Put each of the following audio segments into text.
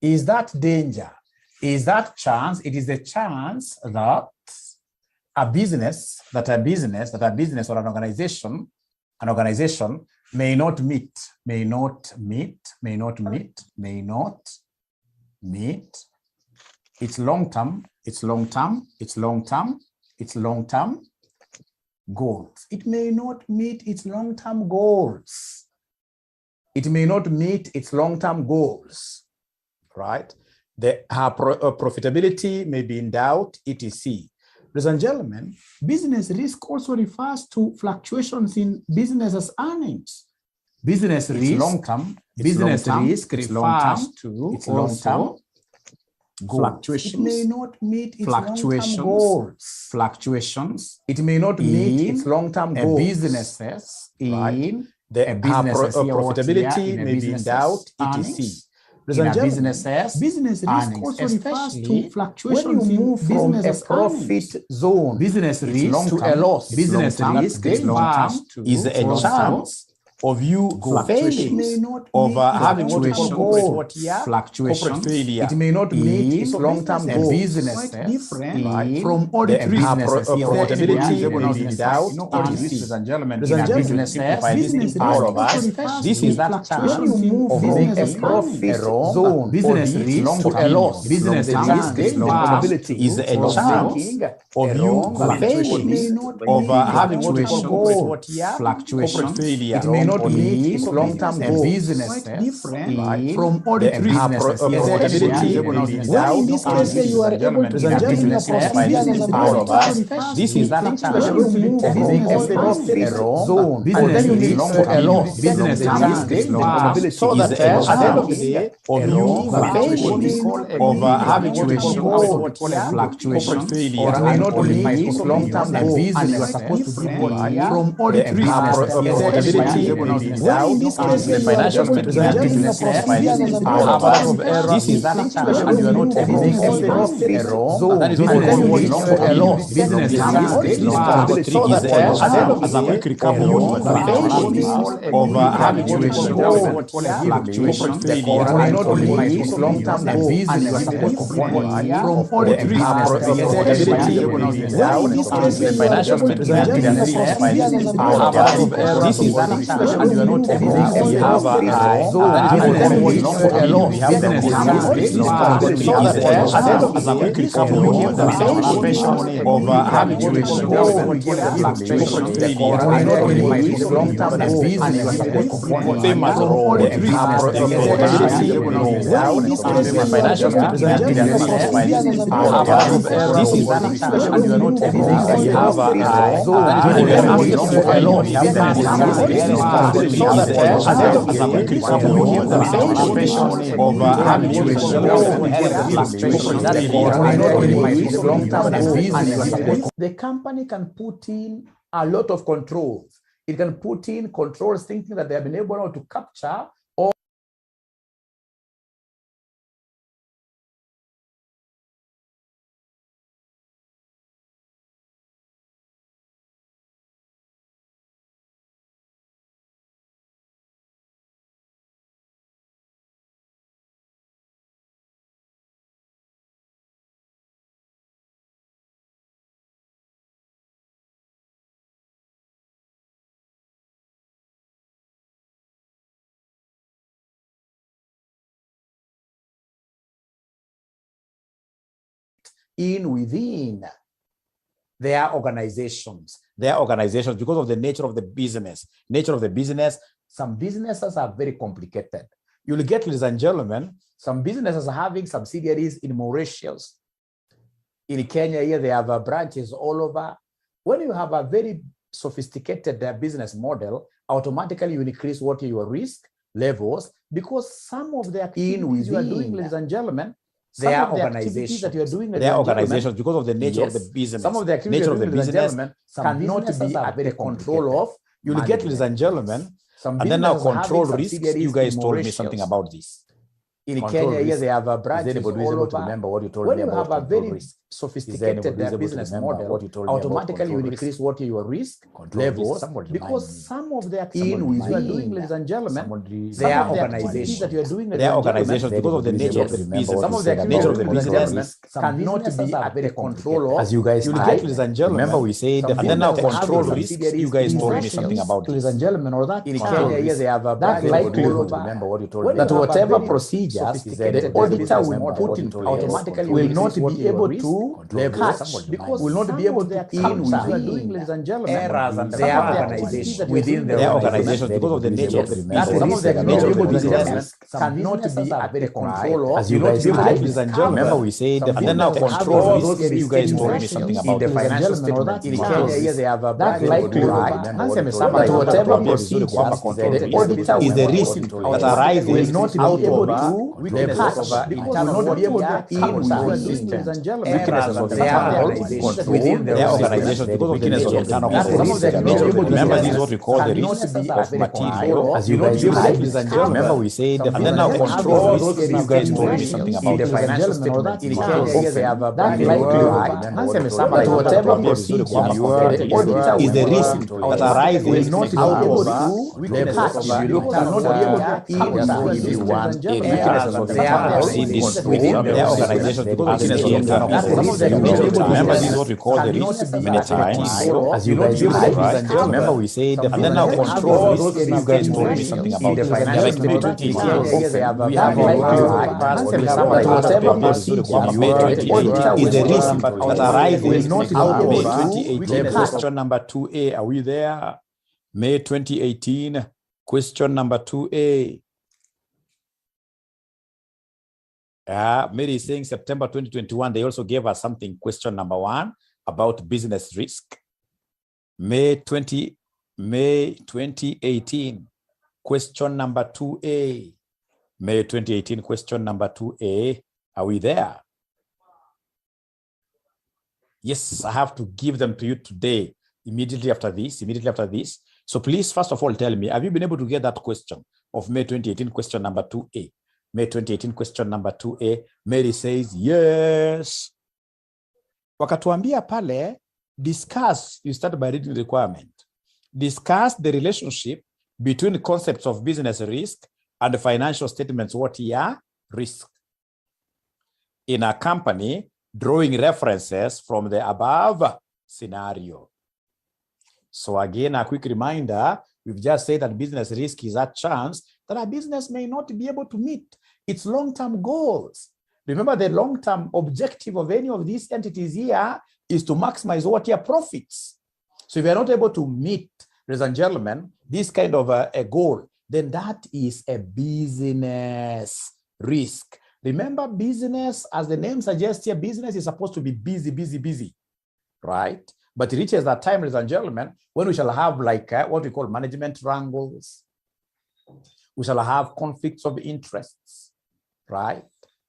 Is that danger? Is that chance? It is the chance that a business or an organization may not meet its long-term goals. It may not meet its long-term goals. It may not meet its long-term goals, right? Her profitability may be in doubt, etc. Ladies and gentlemen, business risk also refers to fluctuations in business's earnings. Business risk, long-term, business risk refers to its long-term fluctuations. It may not meet its long-term goals. Fluctuations. It may not meet its long-term goals. Businesses in the profitability may be in doubt, etc. Business risk also refers to fluctuations when you move from a profit zone. Business risk to a loss. Business risk is a chance of you failing, of having what we call corporate failure. It may not meet its long-term goals. Business different from audit risk. Profitability may be in doubt. Ladies and gentlemen, business all of us. This is that chance of making a profit zone. Business risk to a loss. Business risk is a chance of you failing, of having what we call corporate failure. It may not meet its long-term goals. Business different from audit risk. Profitability may be in doubt. In this case, you are able to generate a profit all of us. This is that chance of making a profit zone. Business risk to a loss. Business risk so that at the end of the day, of you failing, of having what we call corporate failure. It may not meet its long-term goals. And you are supposed to give from audit risk. Profitability may be in doubt. In this case, the financial statement have a lot of errors. This is that chance, and you are not able to make a profit zone. That is what we call a loss. Business risk so that at the end of the quick recovery of having what we call corporate failure. It may not meet its long-term goals. And you are supposed to from audit risk. Profitability may be in doubt. In this case, the financial statement have a lot of errors. This is that chance, and you are not able to make a the company can put in a lot of controls. It can put in controls thinking that they have been able to capture all within their organizations. Because of the nature of the business. Some businesses are very complicated. You'll get, ladies and gentlemen, some businesses are having subsidiaries in Mauritius. In Kenya here, they have branches all over. When you have a very sophisticated business model, automatically you increase what your risk levels, because some of the activities you are doing, ladies and gentlemen, their organizations that you are doing, their organizations, because of the nature of the business. Some of the activities of the business cannot be at the control of. You'll get, ladies and gentlemen, and then now control risks. You guys told me something about this. In Kenya, here they have a branch. Anybody all over. To remember what you told when me you about have a very sophisticated business model, automatically you increase what your risk levels, because some of the activities you are doing, ladies and gentlemen, they are organizations that you are doing, they are organizations because of the nature of the business. Some of the nature of the business cannot be at the control of. As you guys get, ladies and gentlemen. Remember we said, and then now control risks. You guys told me something about ladies and gentlemen, or that in Kenya, here they have a that likelihood. Remember what you told me that whatever procedures the auditor will put in automatically will not be able to catch, because will not be able to in within, ladies and gentlemen, errors and their organization within their organization because of the nature of the business. Some of the nature of the business cannot be at the control of. As you guys ladies and gentlemen, remember we said, and then now control risks. You guys told me something about the financial statement. In Kenya, here they have a that likelihood that whatever procedures the auditor is the risk that arises will not be able to weaknesses of internal not be able to ladies and gentlemen, weaknesses of internal within their organization because of the nature of internal control. Remember, this is what we call the risk of material. As you guys ladies and gentlemen, remember we said, and then now control risks. You guys told me something about the financial statement. In Kenya, they have a that likelihood whatever procedure the auditor is the risk that arises will not be able to weaknesses of you cannot be able to if you want weaknesses of their organization because of the nature. Remember, this is what we call the risk many times. As you guys right? Remember, we said, and then now control risks. You guys told me something about the financial statement. We have whatever procedure is the risk that arises will not May 2018. Question number 2A. Are we there? May 2018. Question number 2A. Mary is saying September 2021. They also gave us something. Question number 1 about business risk. May 2018. Question number 2A. May 2018. Question number 2A. Are we there? Yes, I have to give them to you today, immediately after this. So please, first of all, tell me, have you been able to get that question of May 2018, question number 2A? May 2018, question number 2A. Mary says, yes. Wakatuambia pale, discuss, you start by reading the requirement. Discuss the relationship between the concepts of business risk and the financial statements, what are risk. In a company, drawing references from the above scenario. So again, a quick reminder, we've just said that business risk is a chance that a business may not be able to meet its long-term goals. Remember, the long-term objective of any of these entities here is to maximize what your profits. So if you're not able to meet, ladies and gentlemen, this kind of a goal, then that is a business risk. Remember, business, as the name suggests here, business is supposed to be busy, right? But it reaches that time, ladies and gentlemen, when we shall have like what we call management wrangles. We shall have conflicts of interests, right?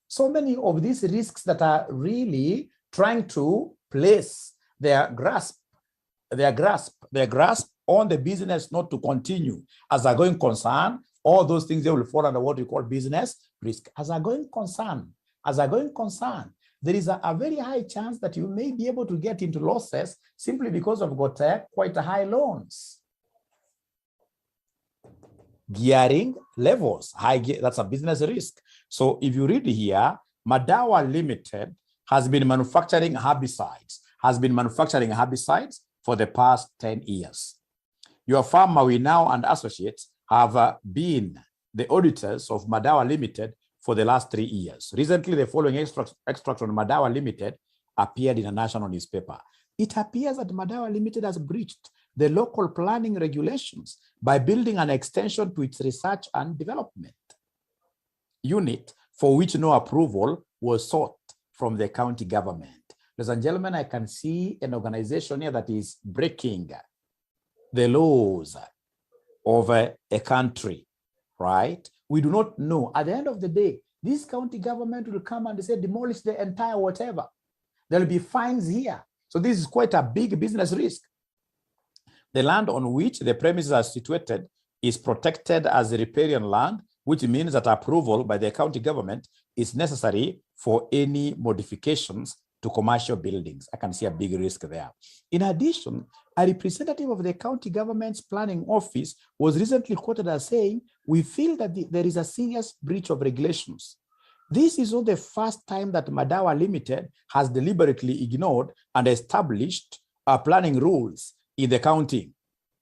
So many of these risks that are really trying to place their grasp on the business not to continue as a going concern. All those things, they will fall under what we call business risk. As a going concern, there is a very high chance that you may be able to get into losses simply because you've got quite a high loans. Gearing levels, that's a business risk. So if you read here, Madawa Limited has been manufacturing herbicides for the past 10 years. Your firm, Maui Now and Associates, have been the auditors of Madawa Limited for the last 3 years. Recently, the following extract on Madawa Limited appeared in a national newspaper. It appears that Madawa Limited has breached the local planning regulations by building an extension to its research and development unit for which no approval was sought from the county government. Ladies and gentlemen, I can see an organization here that is breaking the laws of a country, right? We do not know. At the end of the day, this county government will come and say, demolish the entire whatever. There will be fines here. So this is quite a big business risk. The land on which the premises are situated is protected as riparian land which means that approval by the county government is necessary for any modifications to commercial buildings. I can see a big risk there. In addition, a representative of the county government's planning office was recently quoted as saying, "We feel that there is a serious breach of regulations." This is not the first time that Madawa Limited has deliberately ignored and established planning rules in the county.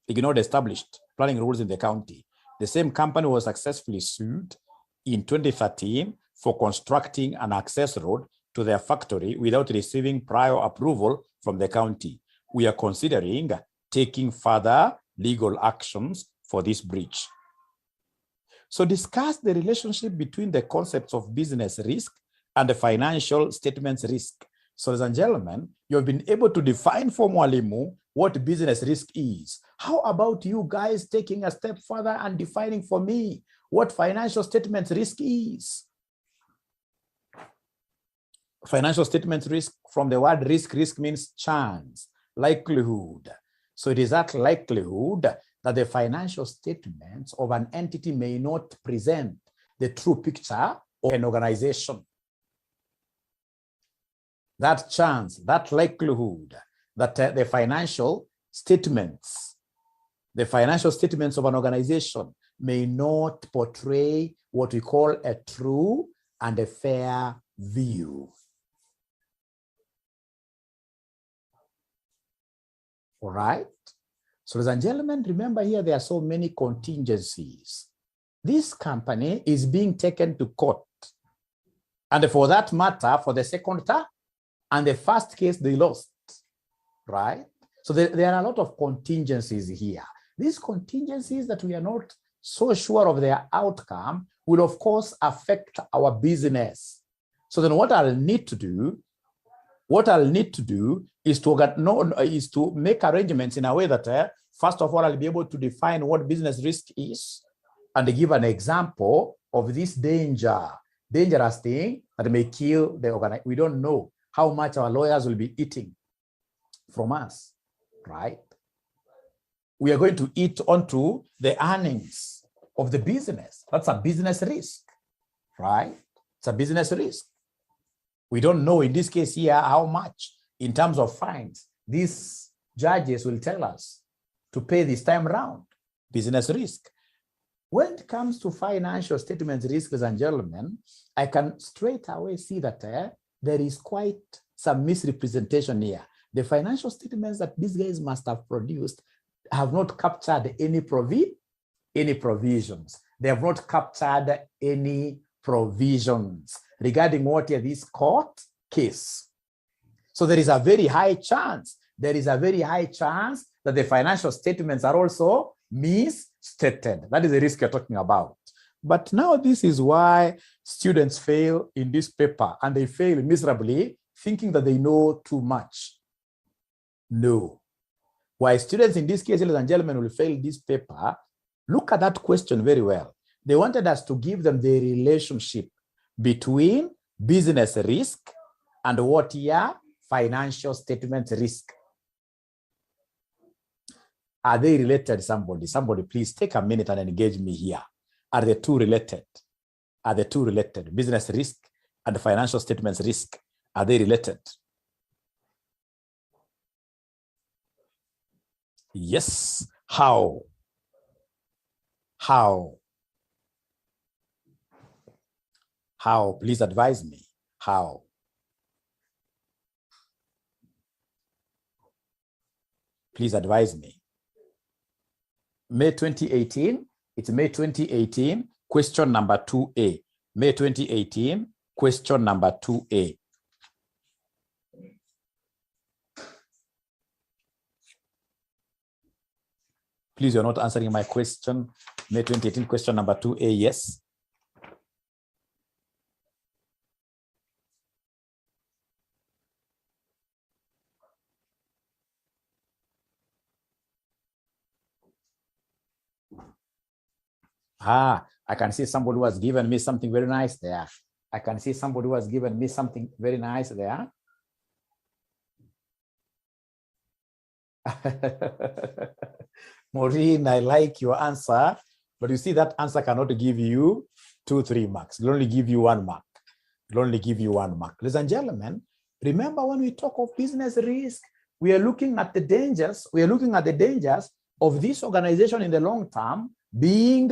Ignored established planning rules in the county. The same company was successfully sued in 2013 for constructing an access road to their factory without receiving prior approval from the county. We are considering taking further legal actions for this breach. So discuss the relationship between the concepts of business risk and the financial statements risk. So ladies and gentlemen, you've been able to define for Mwalimu what business risk is. How about you guys taking a step further and defining for me what financial statements risk is? Financial statements risk, from the word risk, risk means chance, likelihood. So it is that likelihood that the financial statements of an entity may not present the true picture of an organization. That chance, that likelihood that the financial statements of an organization may not portray what we call a true and a fair view. All right. So ladies and gentlemen, remember here there are so many contingencies. This company is being taken to court. And for that matter, for the second time, and the first case they lost, right? So there are a lot of contingencies here. These contingencies that we are not so sure of their outcome will of course affect our business. So then what I'll need to do is to make arrangements in a way that first of all, I'll be able to define what business risk is and give an example of this dangerous thing that may kill the organization. We don't know how much our lawyers will be eating from us, right? We are going to eat onto the earnings of the business. That's a business risk, right? It's a business risk. We don't know in this case here how much in terms of fines these judges will tell us to pay this time around. Business risk. When it comes to financial statements risk, ladies and gentlemen, I can straight away see that there is quite some misrepresentation here. The financial statements that these guys must have produced have not captured any provisions. They have not captured any provisions regarding what is this court case. So there is a very high chance that the financial statements are also misstated. That is the risk you're talking about. But now this is why students fail in this paper, and they fail miserably, thinking that they know too much. No. Why students in this case, ladies and gentlemen, will fail this paper, look at that question very well. They wanted us to give them the relationship between business risk and what here? Financial statement risk. Are they related, somebody? Somebody please take a minute and engage me here. Are the two related? Are the two related? Business risk and financial statements risk. Are they related? Yes. How? How? How? Please advise me. How? Please advise me. May 2018, it's May 2018, question number 2A. May 2018, question number 2A. Please, you're not answering my question. May 2018, question number 2A, yes. Ah, I can see somebody who has given me something very nice there. I can see somebody who has given me something very nice there. Maureen, I like your answer, but you see that answer cannot give you 2, 3 marks. It'll only give you 1 mark. It'll only give you 1 mark. Ladies and gentlemen, remember when we talk of business risk, we are looking at the dangers. We are looking at the dangers of this organization in the long term being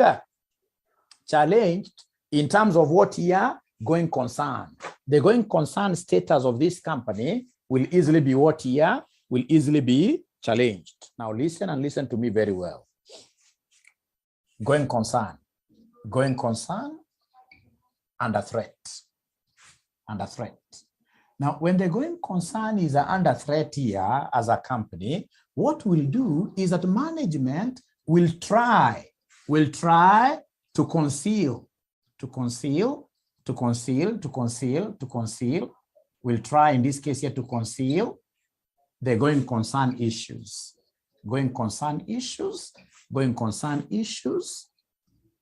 challenged in terms of what here going concern. The going concern status of this company will easily be what here will easily be challenged. Now listen and listen to me very well. Going concern under threat, under threat. Now, when the going concern is under threat here as a company, what we'll do is that management will try to conceal. We'll try in this case here to conceal the going concern issues. Going concern issues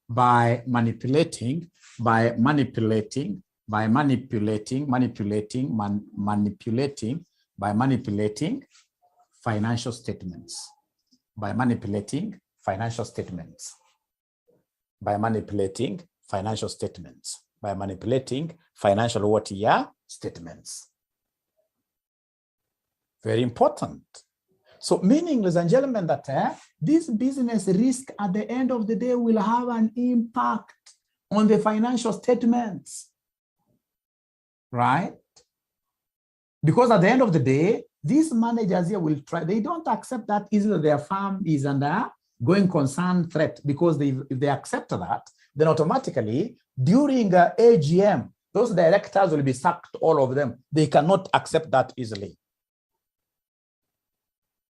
by manipulating financial statements. By manipulating financial statements. By manipulating financial statements. By manipulating financial what here? Statements. Very important. So meaning, ladies and gentlemen, that this business risk at the end of the day will have an impact on the financial statements, right? Because at the end of the day, these managers here will try, they don't accept that easily their firm is under going concern threat, because if they accept that, then automatically during AGM, those directors will be sacked, all of them. They cannot accept that easily.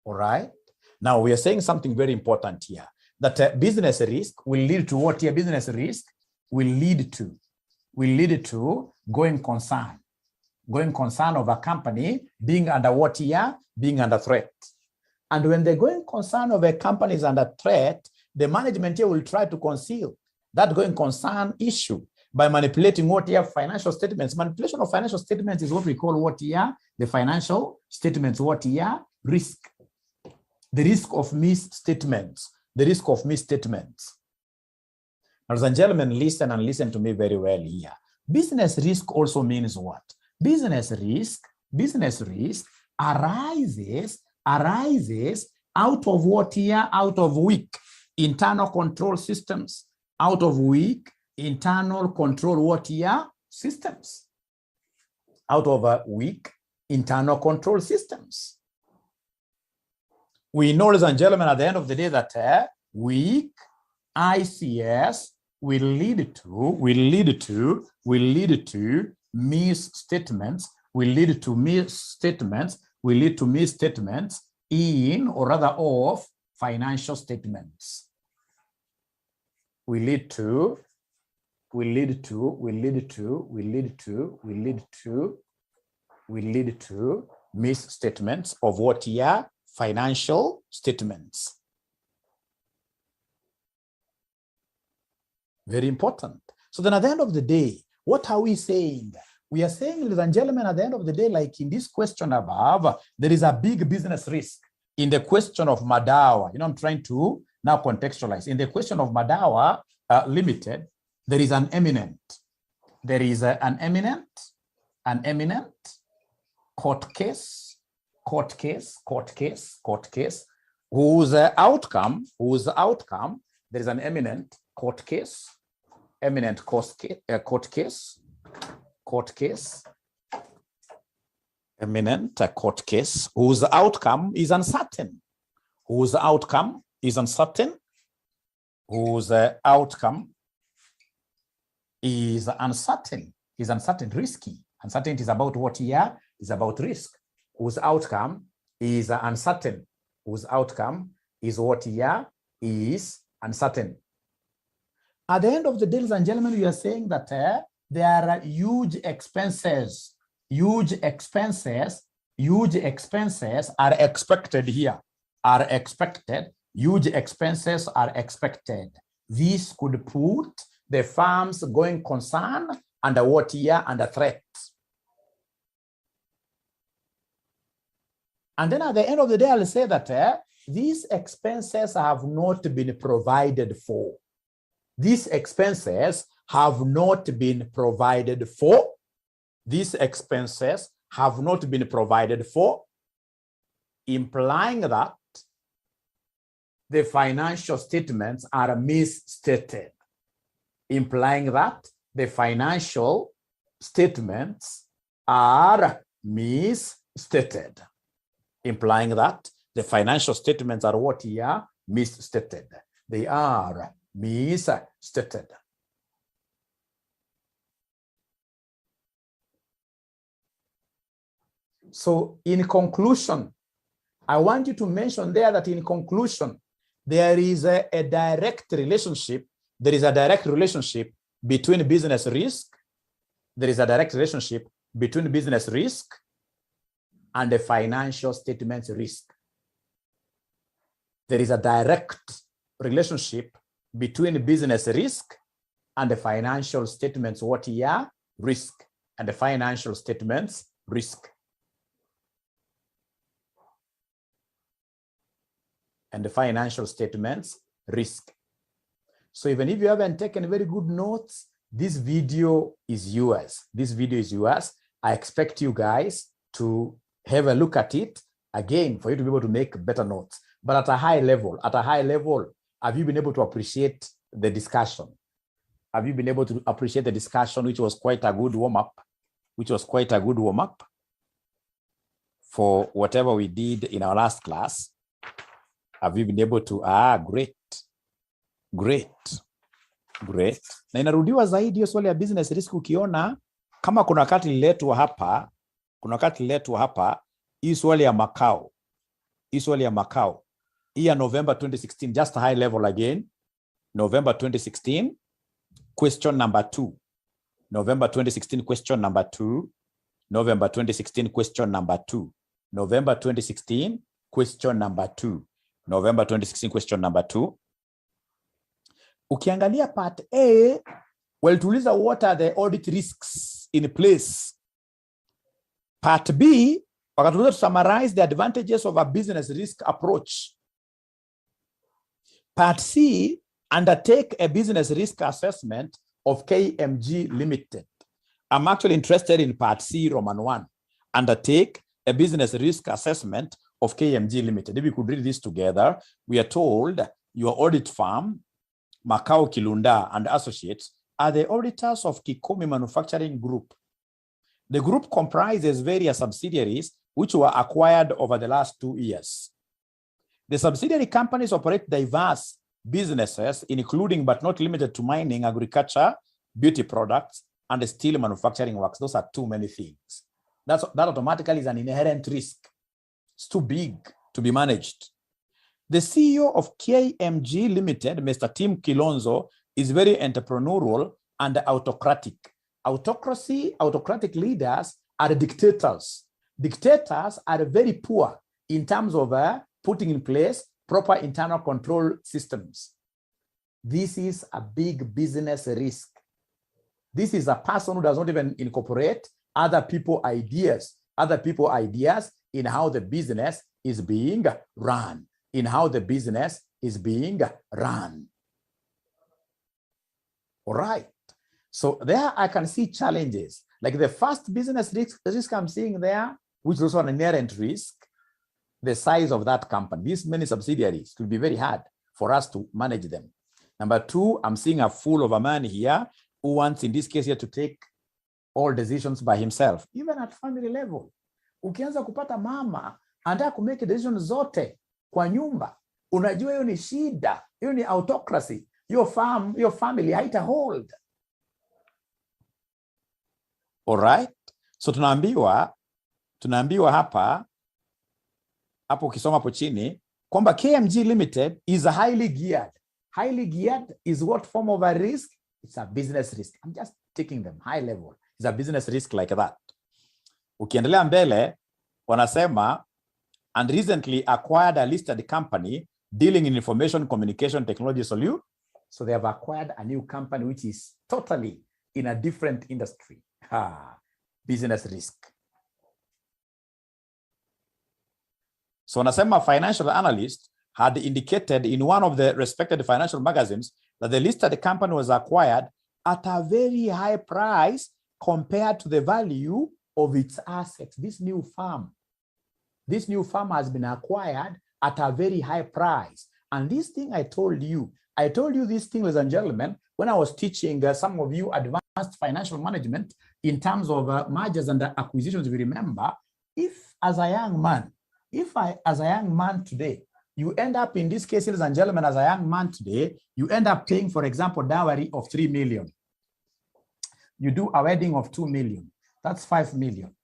All right. Now we are saying something very important here, that business risk will lead to what here? Business risk will lead to going concern of a company being under what here? Being under threat. And when the going concern of a company is under threat, the management here will try to conceal that going concern issue by manipulating what here? Financial statements. Manipulation of financial statements is what we call what here? The financial statements, what here? Risk. The risk of misstatements. The risk of misstatements. Ladies and gentlemen, listen and listen to me very well here. Business risk also means what? Business risk arises out of what here? Out of weak internal control systems. Out of weak internal control what here? Systems. Out of weak internal control systems. We know, ladies and gentlemen, at the end of the day that weak ICS will lead to misstatements, in or rather of financial statements. Will lead to misstatements of what here? Financial statements. Very important. So then at the end of the day, what are we saying? We are saying, ladies and gentlemen, at the end of the day, like in this question above, there is a big business risk. In the question of Madawa, I'm trying to now contextualize. In the question of Madawa Limited, there is an eminent. There is an eminent court case, whose outcome, there is an eminent court case, whose outcome is uncertain, risky. Uncertainty is about what here? Is about risk. Whose outcome is uncertain. Whose outcome is what here? Is uncertain. At the end of the day, ladies and gentlemen, we are saying that there are huge expenses. Huge expenses are expected here. Huge expenses are expected. This could put the firm's going concern under what here? Under threat. And then at the end of the day, I'll say that these expenses have not been provided for. These expenses have not been provided for. These expenses have not been provided for, implying that the financial statements are misstated. Implying that the financial statements are misstated. Implying that the financial statements are what here? Misstated. They are misstated. So in conclusion, I want you to mention there that in conclusion, there is a direct relationship. There is a direct relationship between business risk. There is a direct relationship between business risk and the financial statements risk. There is a direct relationship between business risk and the financial statements what here? Risk. And the financial statements risk. And the financial statements risk. So even if you haven't taken very good notes, this video is yours. This video is yours. I expect you guys to have a look at it again for you to be able to make better notes. But at a high level, have you been able to appreciate the discussion? Have you been able to appreciate the discussion, which was quite a good warm-up, for whatever we did in our last class? Have you been able to, great. Na inarudiwa zaidi hiyo swali ya business risk. Ukiona kama kuna wakati liletwa hapa, hii swali ya makao, hii ya November 2016, just high level again, November 2016, question number 2, November 2016, question number 2, November 2016, question number 2, November 2016, question number 2, November 2016, question number 2. Ukiangalia part A, walituuliza what are the audit risks in place. Part B, wakatuuliza to summarize the advantages of a business risk approach. Part C, undertake a business risk assessment of KMG Limited. I'm actually interested in part C, Roman 1. Undertake a business risk assessment of KMG Limited. If we could read this together, we are told your audit firm, Macau Kilunda and Associates, are the auditors of Kikomi Manufacturing Group. The group comprises various subsidiaries which were acquired over the last 2 years. The subsidiary companies operate diverse businesses, including but not limited to mining, agriculture, beauty products, and steel manufacturing works. Those are too many things. That automatically is an inherent risk. It's too big to be managed. The CEO of KMG Limited, Mr. Tim Kilonzo, is very entrepreneurial and autocratic. Autocratic leaders are dictators. Dictators are very poor in terms of putting in place proper internal control systems. This is a big business risk. This is a person who does not even incorporate other people's ideas in how the business is being run. All right. So there I can see challenges. Like the first business risk I'm seeing there, which is also an inherent risk, the size of that company. These many subsidiaries, it will be very hard for us to manage them. Number 2, I'm seeing a fool of a man here who wants, in this case here, to take all decisions by himself, even at family level. Ukianza kupata mama anataka kumake decisions zote kwa nyumba, unajua hiyo ni shida, hiyo ni autocracy. Your family haita hold. All right? So tunaambiwa hapa ukisoma hapo chini kwamba KMG Limited is a highly geared. Highly geared is what form of a risk? It's a business risk. I'm just taking them high level. It's a business risk like that. Ukiendelea mbele wanasema and recently acquired a listed company dealing in information communication technology solution. So they have acquired a new company which is totally in a different industry. Business risk. So wanasema financial analyst had indicated in one of the respected financial magazines that the listed company was acquired at a very high price compared to the value of its assets. This new firm has been acquired at a very high price. And this thing I told you this thing, ladies and gentlemen, when I was teaching some of you advanced financial management in terms of mergers and acquisitions. If you remember, if as a young man today, you end up in this case, ladies and gentlemen, as a young man today, you end up paying, for example, dowry of 3 million. You do a wedding of 2 million. That's 5 million.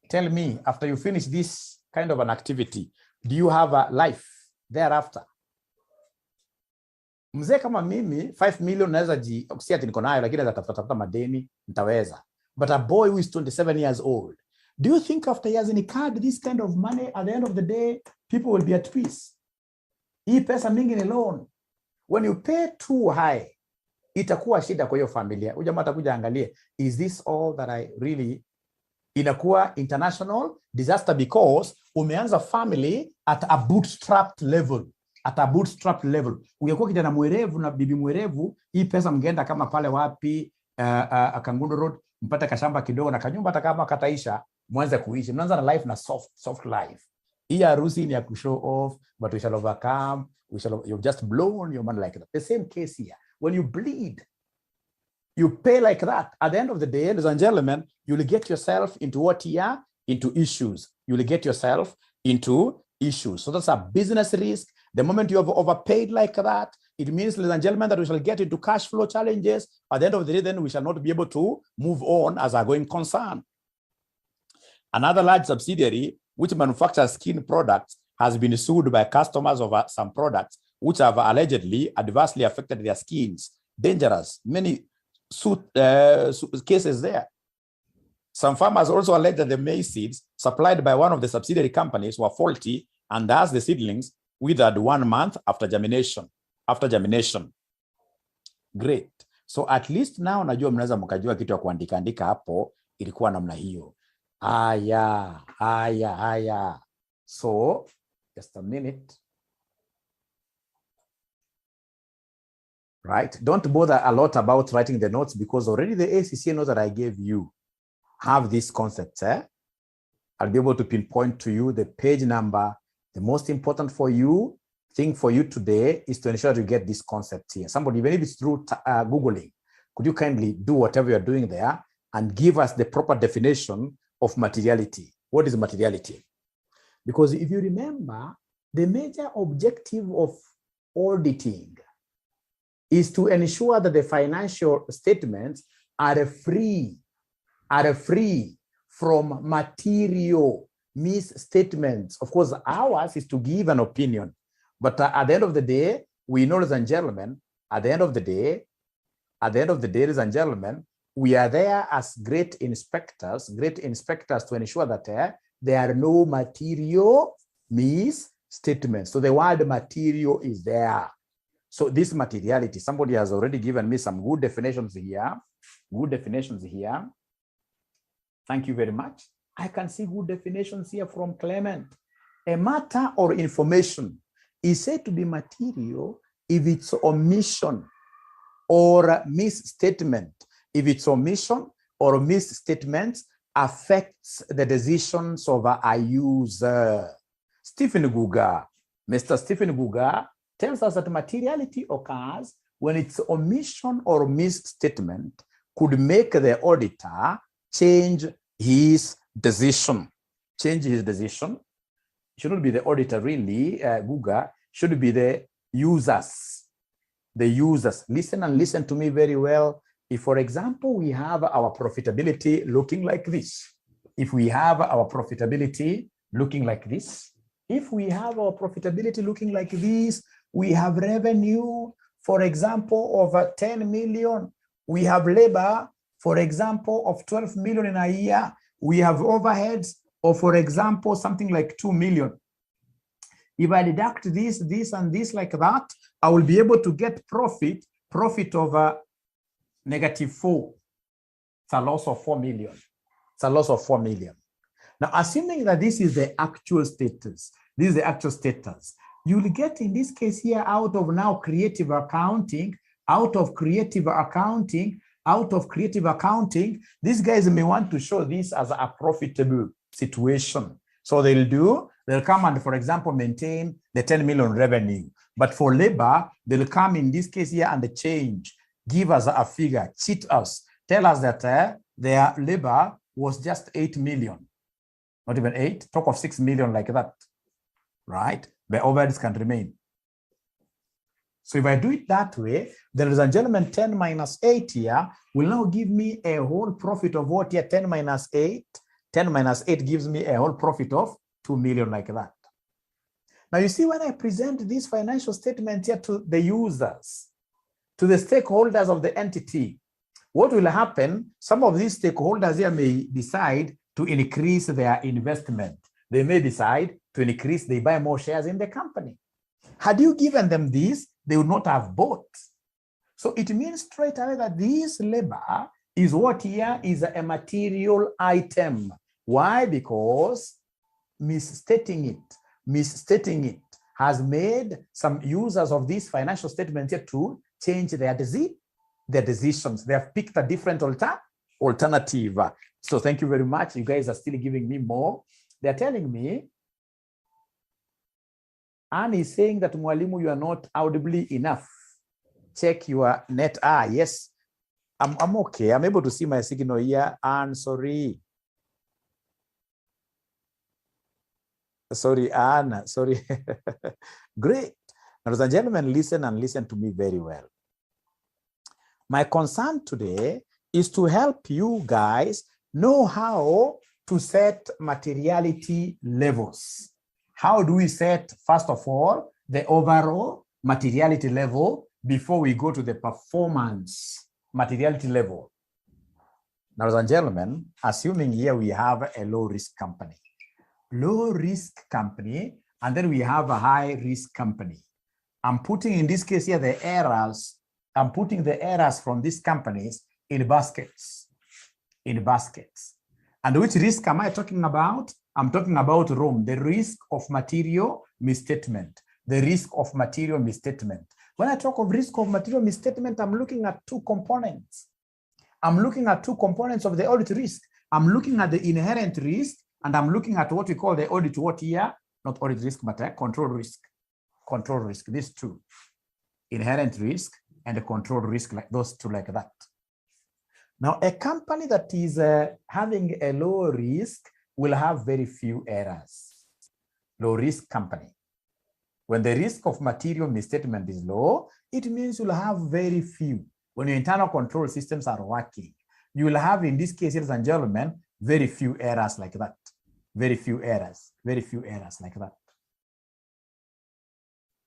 Tell me, after you finish this kind of an activity, do you have a life thereafter? Mzee kama mimi 5 million naweza si ati niko nayo, lakini atatafuta madeni nitaweza. But a boy who is 27 years old, do you think after he has incurred this kind of money, at the end of the day, people will be at peace? Hii pesa mingi ni loan. When you pay too high, itakuwa shida kwa hiyo familia. Huyu jamaa atakuja angalie, is this all that I really? Inakuwa international disaster because umeanza family at a bootstrapped level. At a bootstrapped level. Ungekuwa kijana mwerevu na bibi mwerevu, hii pesa mngeenda kama pale wapi, Kangundo Road, mpata kashamba kidogo na kanyumba hata kama kataisha, mwanze kuishi. Mnaanza na life na soft life. Hii harusi ni ya kushow off, but we shall overcome. You've just blown your money like that. The same case here. When you bleed, you pay like that. At the end of the day, ladies and gentlemen, you'll get yourself into what here? Into issues. You'll get yourself into issues. So that's a business risk. The moment you have overpaid like that, it means, ladies and gentlemen, that we shall get into cash flow challenges. At the end of the day, then we shall not be able to move on as a going concern. Another large subsidiary, which manufactures skin products, has been sued by customers of some products which have allegedly adversely affected their skins. Dangerous. Many cases there. Some farmers also allege that the maize seeds supplied by one of the subsidiary companies were faulty, and thus the seedlings withered 1 month after germination. Great. So at least now najua mnaweza mkajua kitu ya kuandika hapo ilikuwa namna hiyo. Haya. So just a minute. Right? Don't bother a lot about writing the notes because already the ACCA notes that I gave you have these concepts. I'll be able to pinpoint to you the page number. The most important thing for you today is to ensure that you get this concept here. Somebody, even if it's through Googling, could you kindly do whatever you're doing there and give us the proper definition of materiality? What is materiality? Because if you remember, the major objective of auditing is to ensure that the financial statements are free from material misstatements. Of course, ours is to give an opinion. But at the end of the day, we know, ladies and gentlemen, at the end of the day, ladies and gentlemen, we are there as great inspectors to ensure that there are no material misstatements. So the word material is there. So this materiality, somebody has already given me some good definitions here. Thank you very much. I can see good definitions here from Clement. A matter or information is said to be material if its omission or misstatement. If its omission or misstatement affects the decisions of a user. Mr. Stephen Guga tells us that materiality occurs when its omission or misstatement could make the auditor change his decision. It shouldn't be the auditor really, Guga, should be the users. Listen to me very well. If, for example, we have our profitability looking like this, we have revenue, for example, of 10 million. We have labor, for example, of 12 million in a year. We have overheads of, for example, something like 2 million. If I deduct this, and this like that, I will be able to get profit of -4. It's a loss of 4 million. Now, assuming that this is the actual status, you will get in this case here out of creative accounting, out of creative accounting, these guys may want to show this as a profitable situation. So they'll come and, for example, maintain the 10 million revenue. But for labor, they'll come in this case here and change, give us a figure, cheat us, tell us that their labor was just 8 million, not even 8, talk of 6 million like that, right? The overheads can remain. So if I do it that way, then, ladies and gentlemen, 10 minus 8 here will now give me a whole profit of what here? 10 minus 8. 10 minus 8 gives me a whole profit of 2 million like that. Now, you see, when I present this financial statement here to the users, to the stakeholders of the entity, what will happen? Some of these stakeholders here may decide to increase their investment. They may decide to increase, they buy more shares in the company. Had you given them this, they would not have bought. So it means straight away that this labor is what here is a material item. Why? Because misstating it has made some users of this financial statement here to change their decisions. They have picked a different alternative. So thank you very much. You guys are still giving me more. They're telling me, Anne is saying that Mwalimu, you are not audibly enough. Check your net. Yes, I'm okay. I'm able to see my signal here. Anne, sorry. Sorry, Anne, sorry. Great. Ladies and gentlemen, listen and listen to me very well. My concern today is to help you guys know how to set materiality levels. How do we set, first of all, the overall materiality level before we go to the performance materiality level? Now, ladies and gentlemen, assuming here we have a low-risk company. Low-risk company, and then we have a high-risk company. I'm putting, in this case here, the errors. I'm putting the errors from these companies in baskets. And which risk am I talking about? I'm talking about ROM, the risk of material misstatement. The risk of material misstatement. When I talk of risk of material misstatement, I'm looking at two components. I'm looking at two components of the audit risk. I'm looking at the inherent risk, and I'm looking at what we call the audit, what here? Not audit risk, but control risk. Control risk, these two. Inherent risk and the control risk, like those two like that. Now, a company that is having a low risk will have very few errors. Low risk company. When the risk of material misstatement is low, it means you'll have very few. When your internal control systems are working, you will have, in this case, ladies and gentlemen, very few errors like that. Very few errors like that.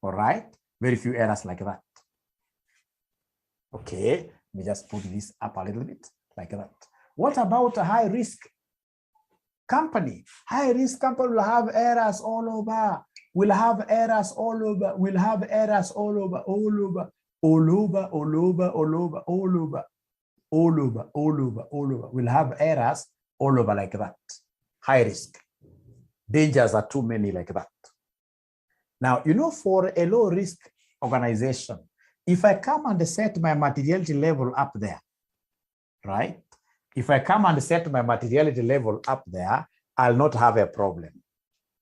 All right? Very few errors like that. Okay, let me just put this up a little bit like that. What about a high risk company? High risk company will have errors all over. We'll have errors all over. We'll have errors all over, all over, all over, all over, all over, all over, all over, all over, all over. We'll have errors all over like that. High risk. Dangers are too many like that. Now, you know, for a low risk organization, if I come and set my materiality level up there, right? If I come and set my materiality level up there, I'll not have a problem.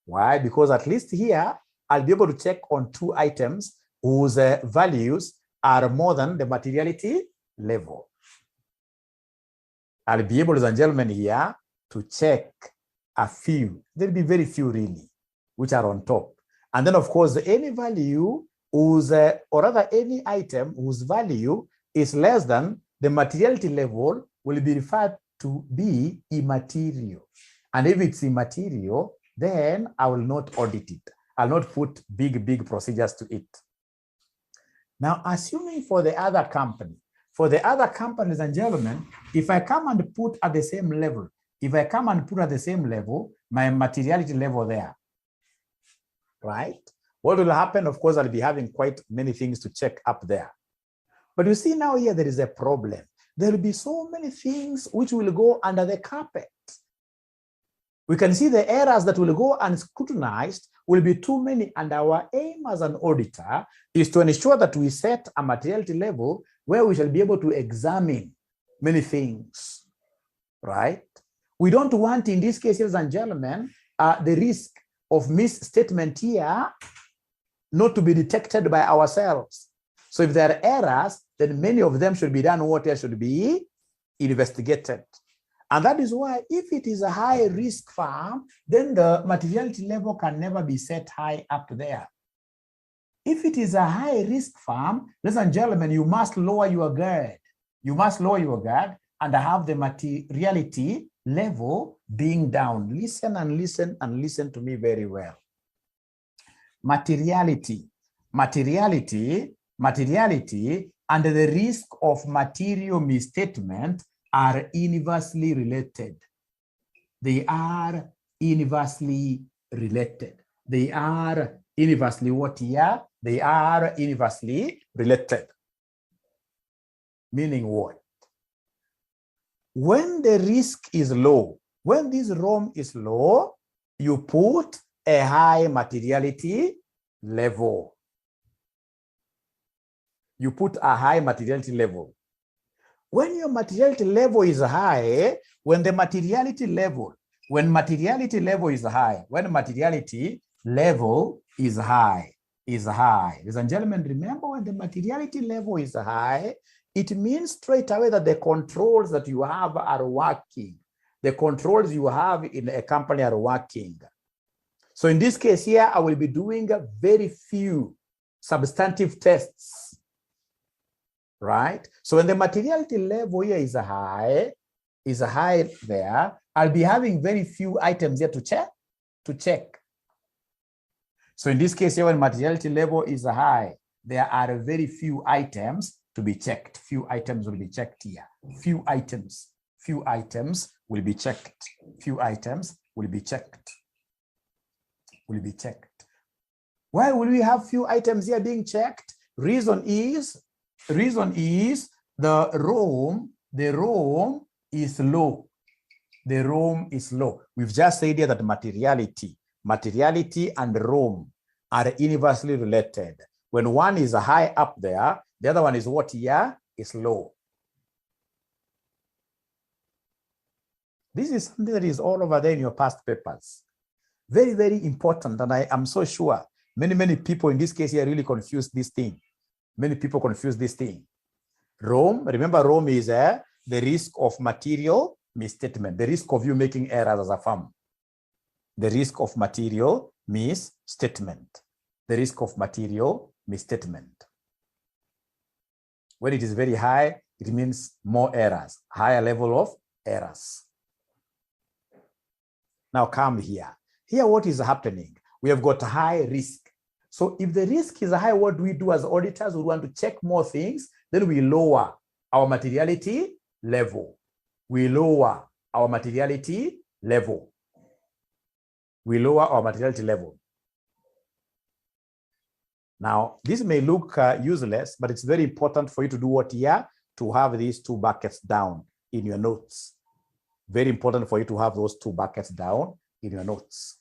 Why? Because at least here, I'll be able to check on two items whose values are more than the materiality level. I'll be able, ladies and gentlemen, here to check a few. There'll be very few really, which are on top. And then, of course, any value whose, or rather any item whose value is less than the materiality level will be referred to be immaterial. And if it's immaterial, then I will not audit it. I'll not put big procedures to it. Now, assuming for the other company, ladies and gentlemen, if I come and put at the same level, my materiality level there, right? What will happen? Of course, I'll be having quite many things to check up there. But you see now here, there is a problem. There will be so many things which will go under the carpet. We can see the errors that will go unscrutinized will be too many. And our aim as an auditor is to ensure that we set a materiality level where we shall be able to examine many things, right? We don't want, in this case, ladies and gentlemen, the risk of misstatement here not to be detected by ourselves. So if there are errors, then many of them should be done what else should be investigated. And that is why if it is a high risk firm, then the materiality level can never be set high up there. If it is a high risk firm, ladies and gentlemen, you must lower your guard. You must lower your guard and have the materiality level being down. Listen and listen and listen to me very well. Materiality and the risk of material misstatement are inversely related. They are inversely related. They are inversely what here? They are inversely related. Meaning what? When the risk is low, when this ROM is low, you put a high materiality level. You put a high materiality level. When your materiality level is high, when materiality level is high, ladies and gentlemen, remember when the materiality level is high, it means straight away that the controls that you have are working. The controls you have in a company are working. So in this case here, I will be doing very few substantive tests, right? So when the materiality level here is high there, I'll be having very few items here to check. So in this case here, when materiality level is high, there are very few items to be checked. Few items will be checked here. Few items will be checked. Few items will be checked. Why will we have few items here being checked? Reason is the ROM is low. The ROM is low. We've just said here that materiality and ROM are inversely related. When one is high up there, the other one is what here? Is low. This is something that is all over there in your past papers. Very, very important. And I am so sure many people in this case here really confuse this thing. Many people confuse this thing. ROM, remember ROM is the risk of material misstatement, the risk of you making errors as a firm. The risk of material misstatement. The risk of material misstatement. When it is very high, it means more errors, higher level of errors. Now come here. Here, what is happening? We have got high risk. So if the risk is high, what do we do as auditors? We want to check more things, then we lower our materiality level. We lower our materiality level. We lower our materiality level. Now, this may look useless, but it's very important for you to do what here? To have these two buckets down in your notes. Very important for you to have those two buckets down in your notes.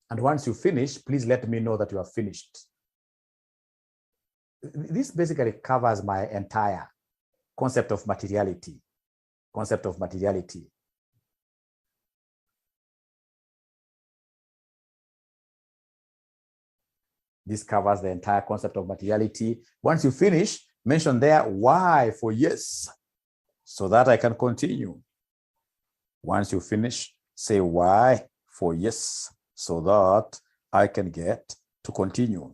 And once you finish, please let me know that you have finished. This basically covers my entire concept of materiality. This covers the entire concept of materiality. Once you finish, mention there Y for yes, so that I can continue. Once you finish, say Y for yes, so that I can get to continue.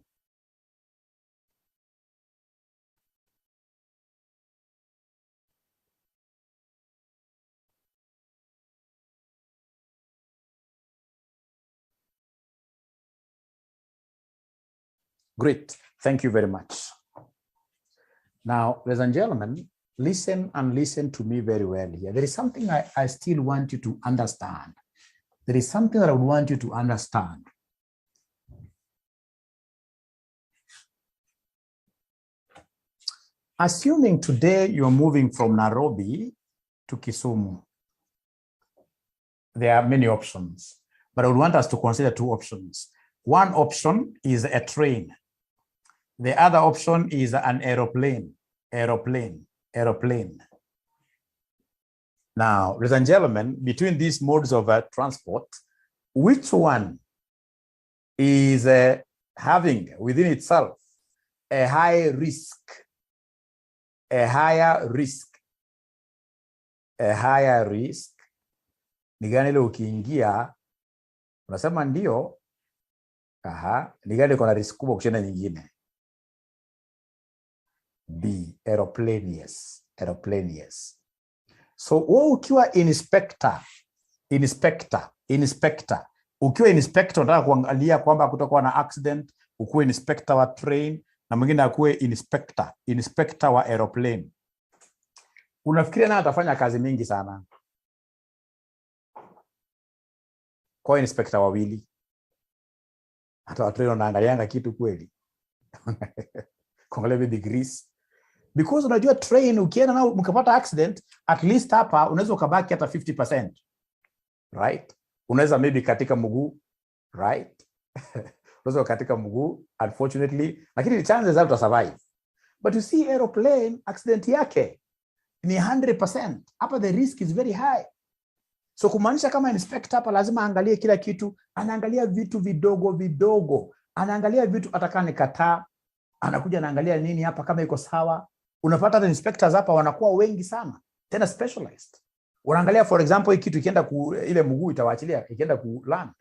Great, thank you very much. Now, ladies and gentlemen, listen and listen to me very well here. There is something I still want you to understand. There is something that I would want you to understand. Assuming today you're moving from Nairobi to Kisumu, there are many options, but I would want us to consider two options. One option is a train. The other option is an aeroplane. Now, ladies and gentlemen, between these modes of transport, which one is having within itself a higher risk? Ni gani ile ukiingia unasema ndio, ni gani iko na risk kubwa kushinda nyingine? B, aeroplane, yes. So wewe ukiwa inspector, ukiwa inspector unataka kuangalia kwamba kutokuwa na accident, ukuwe inspector wa train na mwingine akuwe inspector wa aeroplane. Unafikiria na atafanya kazi mingi sana kwa inspector wawili? Hata wa train wanaangalianga kitu kweli? Kuangalia degrees. Because unajua train ukienda na mkapata accident, at least hapa unaweza ukabaki hata 50%. Right? Unaweza maybe katika mguu, right? Unaweza katika mguu unfortunately, lakini chances are to survive. But you see aeroplane accident yake ni 100%. Hapa the risk is very high. So kumaanisha kama inspector hapa lazima angalie kila kitu, anaangalia vitu vidogo, anaangalia vitu atakani kataa, anakuja anaangalia nini hapa kama iko sawa. Unapata the inspectors hapa wanakuwa wengi sana, tena specialized. Unaangalia for example kitu ikienda ile mguu itawaachilia ikienda ku land.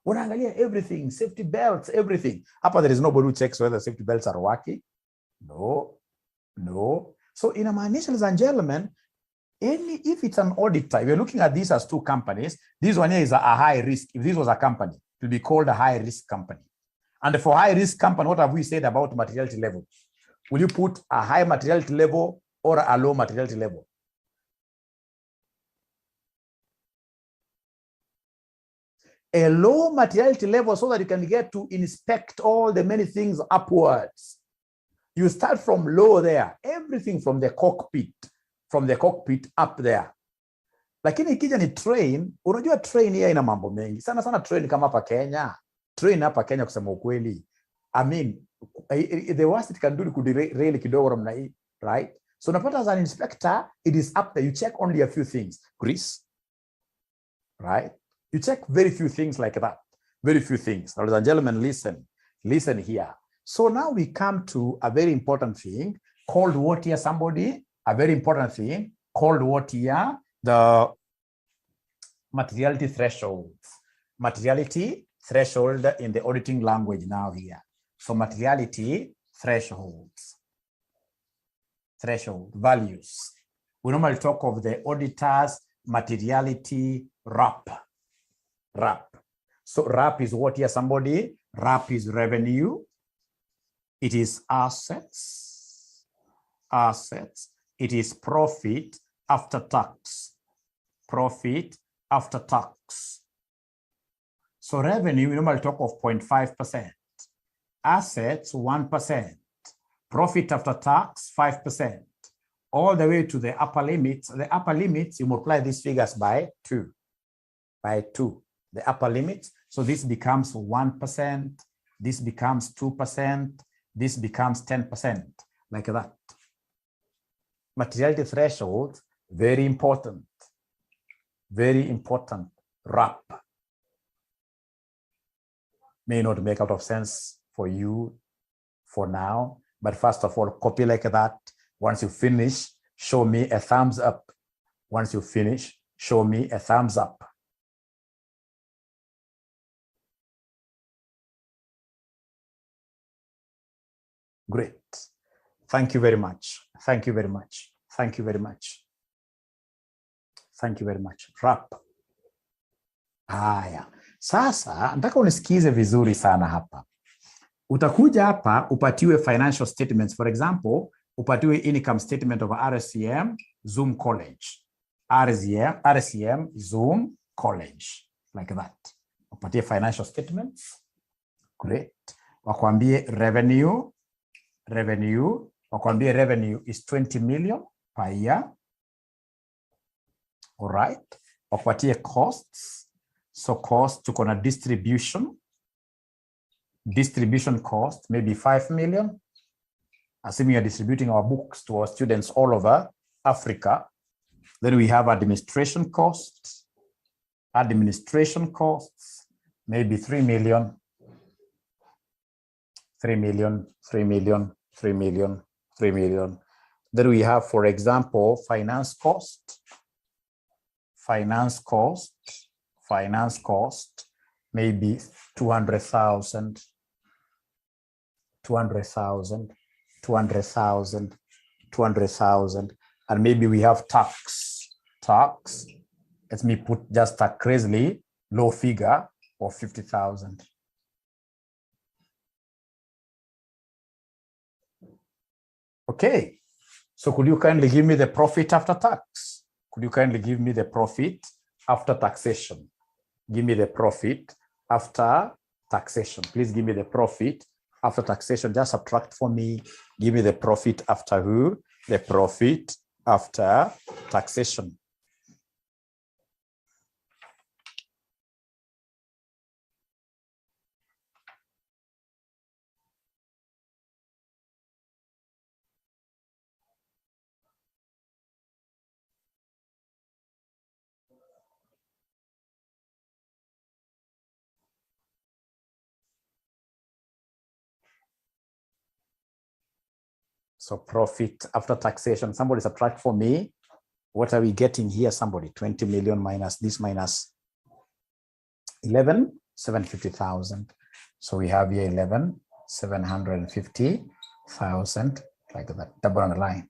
Unaangalia everything, safety belts, everything. Hapa there is nobody who checks whether safety belts are working. No. So inamaanisha, ladies and gentlemen, if it's an auditor, we're looking at these as two companies. This one here is a high risk. If this was a company, it would be called a high risk company. And for high risk company, what have we said about materiality level? Will you put a high materiality level or a low materiality level? A low materiality level so that you can get to inspect all the many things upwards. You start from low there, everything from the cockpit up there. Lakini ikija ni train, unajua train hii ina mambo mengi. Sana train kama hapa Kenya. Train hapa Kenya kusema ukweli, I mean, the worst it can do could really kidogo namna hii, right? So unapata as an inspector, it is up there. You check only a few things. Grease, right? You check very few things like that. Very few things. Ladies and gentlemen, listen here. So now we come to a very important thing called what here, somebody? A very important thing called what here? The materiality threshold. Materiality threshold in the auditing language now here. So materiality thresholds. Threshold values. We normally talk of the auditor's materiality RAP. So RAP is what here, somebody? RAP is revenue. It is assets. It is profit after tax. So revenue, we normally talk of 0.5%. Assets, 1%. Profit after tax, 5%. All the way to the upper limits. The upper limits, you multiply these figures by 2. The upper limit. So this becomes 1. This becomes 2. This becomes 10. Like that. Materiality threshold, very important. RAP. May not make out of sense for you for now, but first of all, copy like that. Once you finish, show me a thumbs up. Once you finish, show me a thumbs up. Great. Thank you very much. RAP. Haya. Sasa nataka unisikize vizuri sana hapa. Utakuja hapa upatiwe financial statements. For example, upatiwe income statement of RCM Zoom College. RCM Zoom College. Like that. Upatie financial statements. Great. Wakwambie revenue. Wakwambie revenue is 20 million per year. All right. Wapatie costs. So cost tuko na distribution cost maybe 5 million. assuming you're distributing our books to our students all over Africa. Then we have administration costs. Administration costs, maybe 3 million, 3 million, 3 million, 3 million, 3 million. Then we have, for example, finance cost, maybe 200,000, 200,000, 200,000, 200,000. And maybe we have tax. Let me put just a crazily low figure of 50,000. Okay, so could you kindly give me the profit after tax? Could you kindly give me the profit after taxation? Give me the profit after taxation. Please give me the profit after taxation. Just subtract for me. Give me the profit after who? The profit after taxation. So profit after taxation, somebody subtract for me. What are we getting here? Somebody, 20 million minus this minus 11, 750,000. So we have here 11, 750,000, like that, double on the line.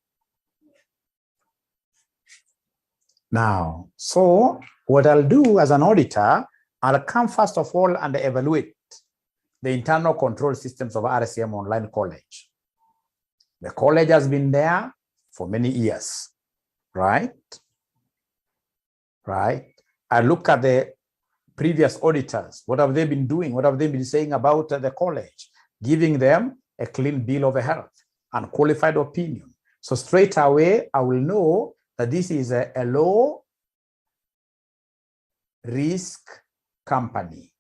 Now, so what I'll do as an auditor, I'll come first of all and evaluate the internal control systems of RCM Online College. The college has been there for many years, right? Right. I look at the previous auditors. What have they been doing? What have they been saying about the college? Giving them a clean bill of health and qualified opinion. So straight away, I will know that this is a low risk company.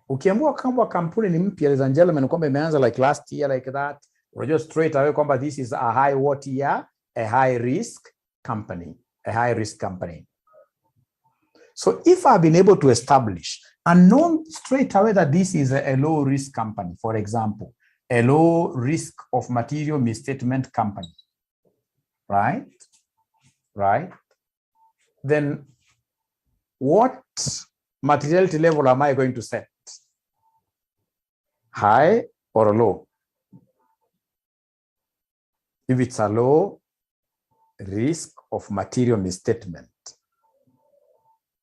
Ukiamua kwamba kampuni ni mpya, ladies and gentlemen, kwamba imeanza like last year, like that, or just straight away kwamba this is a high what year? A high risk company, a high risk company. So if I've been able to establish and known straight away that this is a low risk company, for example, a low risk of material misstatement company, right? Right? Then what materiality level am I going to set? High or low? If it's a low risk of material misstatement,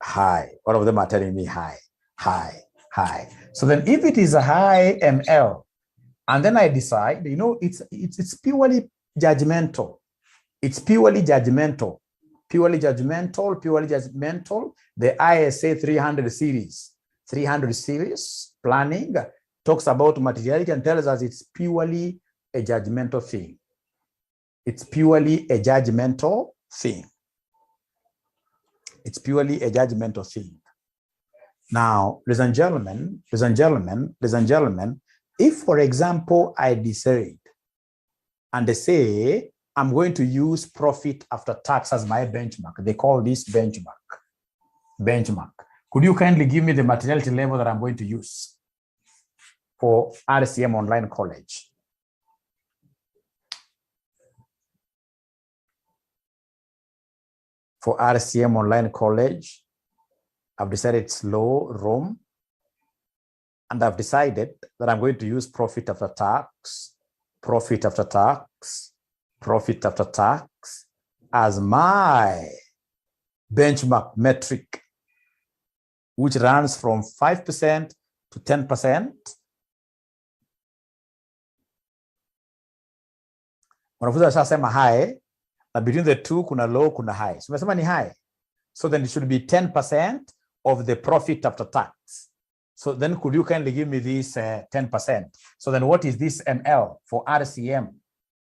high. All of them are telling me high, high, high. So then if it is a high ML, and then I decide, you know, it's purely judgmental. It's purely judgmental, purely judgmental, purely judgmental. The ISA 300 series planning talks about materiality and tells us it's purely a judgmental thing. It's purely a judgmental thing. It's purely a judgmental thing. Now, ladies and gentlemen, if, for example, I decide and they say, I'm going to use profit after tax as my benchmark. They call this benchmark. Could you kindly give me the materiality level that I'm going to use for RCM Online College? For RCM Online College, I've decided it's low room, and I've decided that I'm going to use profit after tax as my benchmark metric, which runs from 5% to 10%. Wanafunzi washasema high, na between the two kuna low, kuna high. So umesema ni high. So then it should be 10% of the profit after tax. So then could you kindly give me this 10%? So then what is this ML for RCM?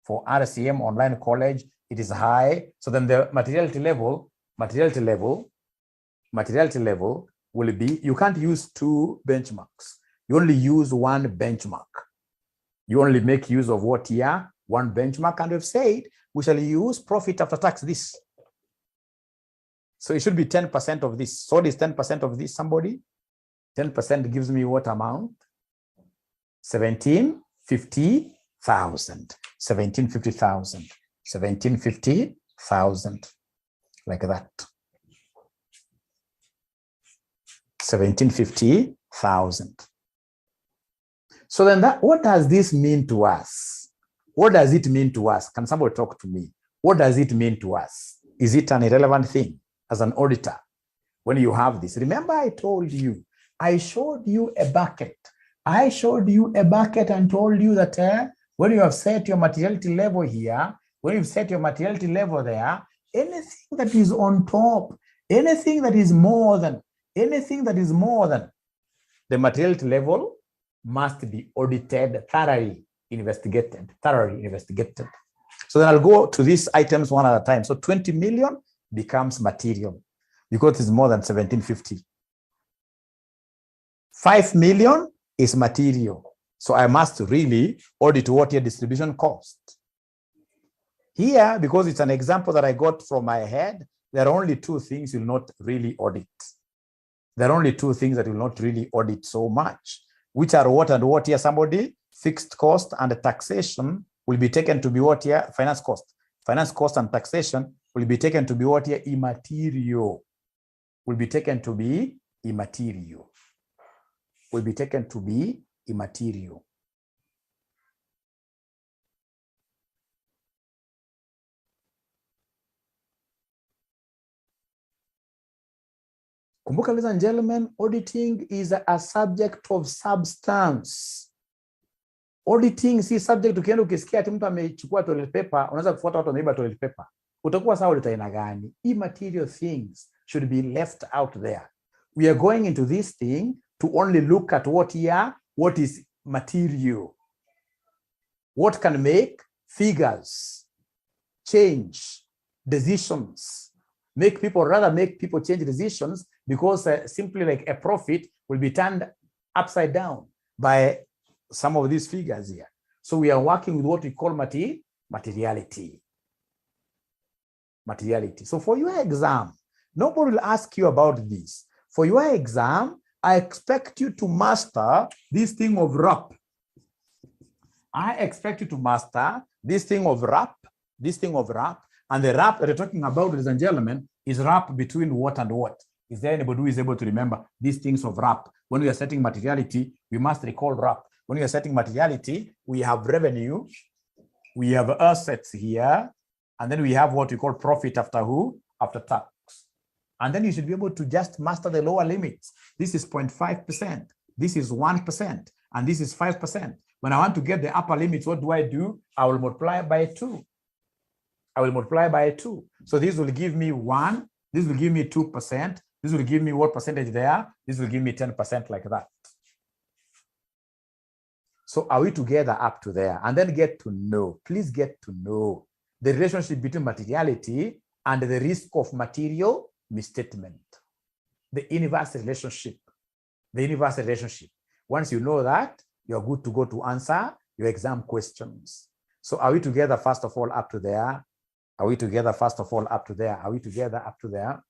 For RCM Online College, it is high. So then the materiality level will be, you can't use two benchmarks. You only use one benchmark. You only make use of what year? One benchmark, and we've said we shall use profit after tax this. So it should be 10% of this. So what is 10% of this, somebody? 10% gives me what amount? 1750,000. 1750,000. 1750,000. Like that. 1750,000. So then what does this mean to us? What does it mean to us? Can somebody talk to me? What does it mean to us? Is it an irrelevant thing as an auditor when you have this? Remember I told you, I showed you a bucket. I showed you a bucket and told you that when you have set your materiality level here, when you've set your materiality level there, anything that is on top, anything that is more than the materiality level must be audited, thoroughly investigated. So then I'll go to these items one at a time. So 20 million becomes material because it's more than 1750. 5 million is material. So I must really audit what your distribution cost. Here, because it's an example that I got from my head, there are only two things you'll not really audit. There are only two things that will not really audit so much, which are what and what here, somebody? Fixed cost and taxation will be taken to be what here? Finance cost. Finance cost and taxation will be taken to be what here? Immaterial. Will be taken to be immaterial. Will be taken to be immaterial. Kumbuka, ladies and gentlemen, auditing is a subject of substance. Auditing si subject ukienda ukisikia ati mtu amechukua toilet paper, unaweza kufuata watu wameiba toilet paper. Utakuwa sawa auditor ina gani? Immaterial things should be left out there. We are going into this thing to only look at what is material. What can make figures change decisions, make people change decisions, because simply like a profit will be turned upside down by some of these figures here. So we are working with what we call materiality. So for your exam, nobody will ask you about this. For your exam, I expect you to master this thing of RAP. I expect you to master this thing of RAP, and the RAP that you're talking about, ladies and gentlemen, is RAP between what and what. Is there anybody who is able to remember these things of RAP? When we are setting materiality, we must recall RAP. When we are setting materiality, we have revenue, we have assets here, and then we have what we call profit after who? After tax. And then you should be able to just master the lower limits. This is 0.5%, this is 1%, and this is 5%. When I want to get the upper limits, what do? I will multiply by 2. So this will give me 1, this will give me 2%, this will give me what percentage there? This will give me 10% like that. So are we together up to there? And then get to know, please get to know the relationship between materiality and the risk of material misstatement. The inverse relationship. Once you know that, you're good to go to answer your exam questions. So are we together first of all up to there? Are we together first of all up to there? Are we together up to there?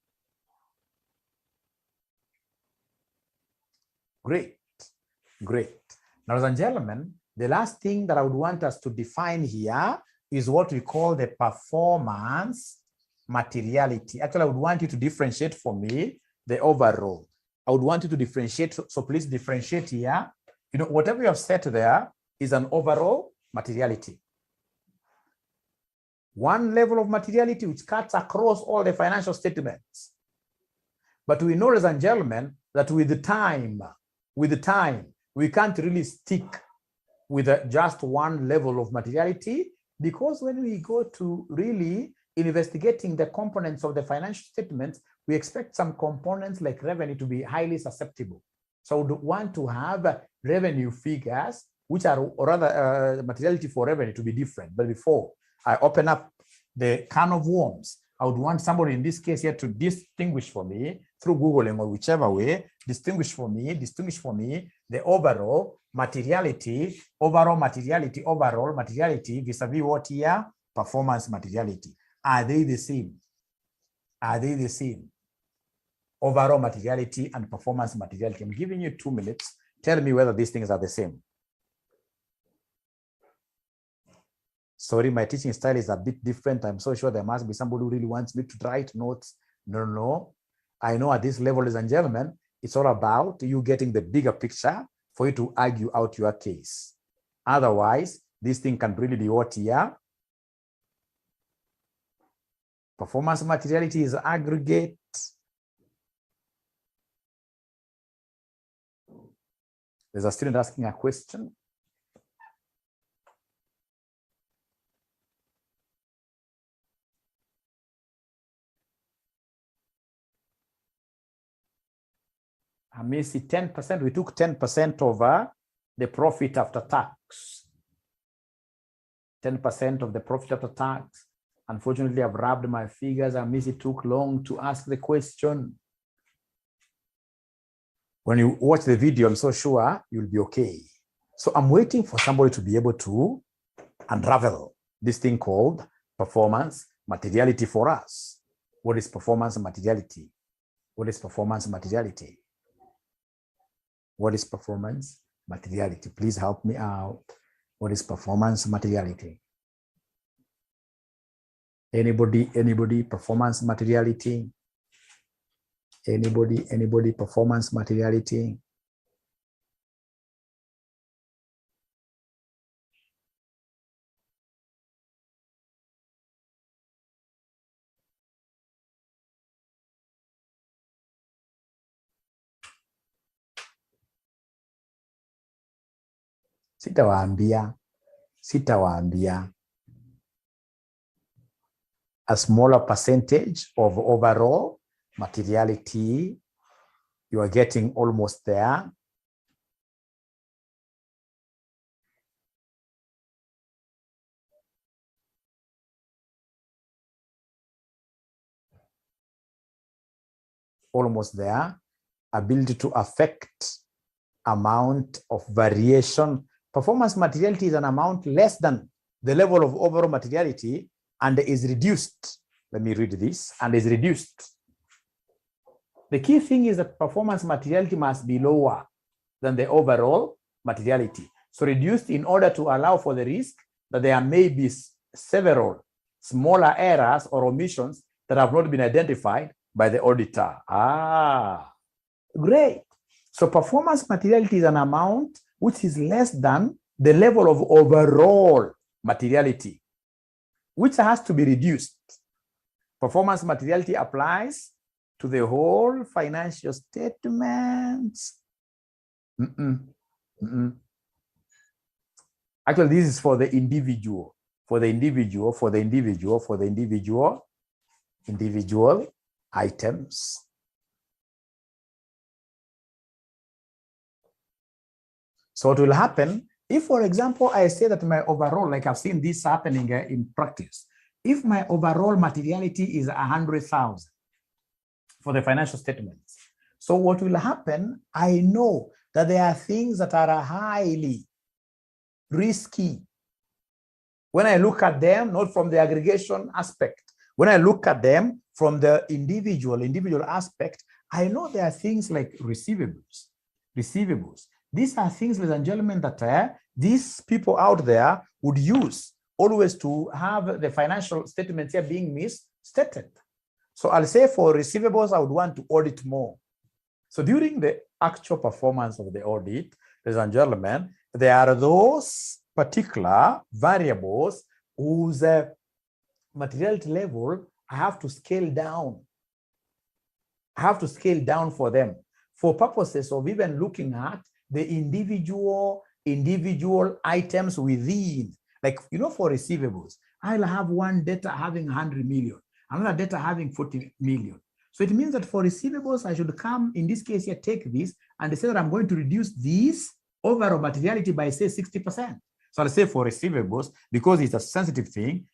Great. Now, ladies and gentlemen, the last thing that I would want us to define here is what we call the performance materiality. Actually, I would want you to differentiate for me the overall. I would want you to differentiate. So please differentiate here. You know, whatever you have set there is an overall materiality. One level of materiality which cuts across all the financial statements. But we know, ladies and gentlemen, that with the time, we can't really stick with just one level of materiality, because when we go to really investigating the components of the financial statements, we expect some components like revenue to be highly susceptible. So we want to have revenue figures, which are, or rather materiality for revenue to be different. But before I open up the can of worms, I would want somebody in this case here to distinguish for me through Googling or whichever way, distinguish for me the overall materiality vis-a-vis what here? Performance materiality. Are they the same? Are they the same? Overall materiality and performance materiality. I'm giving you 2 minutes. Tell me whether these things are the same. Sorry, my teaching style is a bit different. I'm so sure there must be somebody who really wants me to write notes. No. I know at this level, ladies and gentlemen, it's all about you getting the bigger picture for you to argue out your case. Otherwise, this thing can really be what here? Performance materiality is aggregate. There's a student asking a question. I may see 10%. We took 10% over the profit after tax. 10% of the profit after tax. Unfortunately, I've rubbed my figures. I miss it took long to ask the question. When you watch the video, I'm so sure you'll be okay. So I'm waiting for somebody to be able to unravel this thing called performance materiality for us. What is performance materiality? What is performance materiality? What is performance materiality? Please help me out. What is performance materiality? Anybody performance materiality? Anybody performance materiality? Sitawaambia. A smaller percentage of overall materiality, you are getting almost there. Almost there. Ability to affect amount of variation. Performance materiality is an amount less than the level of overall materiality and is reduced. Let me read this. And is reduced. The key thing is that performance materiality must be lower than the overall materiality. So reduced in order to allow for the risk that there may be several smaller errors or omissions that have not been identified by the auditor. Great. So performance materiality is an amount which is less than the level of overall materiality, which has to be reduced. Performance materiality applies to the whole financial statements. Actually, this is for the individual, individual items. So what will happen if, for example, I say that my overall, like I've seen this happening in practice, if my overall materiality is 100,000 for the financial statements. So what will happen, I know that there are things that are highly risky. When I look at them, not from the aggregation aspect, when I look at them from the individual aspect, I know there are things like receivables. These are things, ladies and gentlemen, that these people out there would use always to have the financial statements here being misstated. So I'll say for receivables, I would want to audit more. So during the actual performance of the audit, ladies and gentlemen, there are those particular variables whose materiality level I have to scale down. I have to scale down for them for purposes of even looking at the individual items within. Like, you know, for receivables, I'll have one debtor having 100 million, another debtor having 40 million. So it means that for receivables, I should come, in this case here, take this and say that I'm going to reduce this overall materiality by, say, 60%. So I'll say for receivables, because it's a sensitive thing,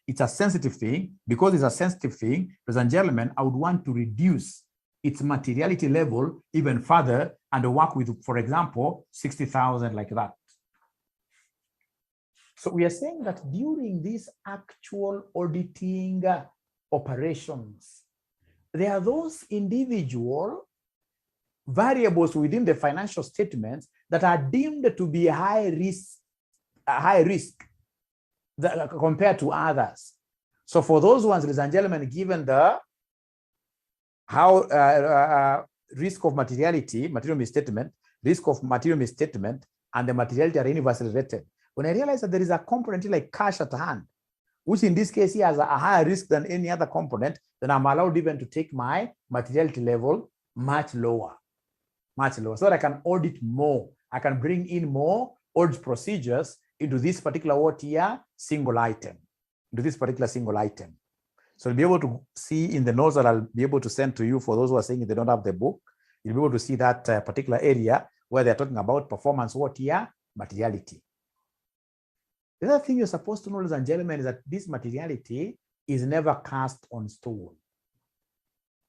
because it's a sensitive thing, ladies and gentlemen, I would want to reduce its materiality level even further and work with, for example, 60,000 like that. So we are saying that during these actual auditing operations, there are those individual variables within the financial statements that are deemed to be high risk compared to others. So for those ones, ladies and gentlemen, given the risk of material misstatement, risk of material misstatement, and the materiality are universally rated. When I realize that there is a component like cash at hand, which in this case here has a higher risk than any other component, then I'm allowed even to take my materiality level much lower, so that I can audit more. I can bring in more audit procedures into this particular single item, So you'll be able to see in the notes that I'll be able to send to you for those who are saying they don't have the book. You'll be able to see that particular area where they're talking about performance materiality. The other thing you're supposed to know, ladies and gentlemen, is that this materiality is never cast on stone.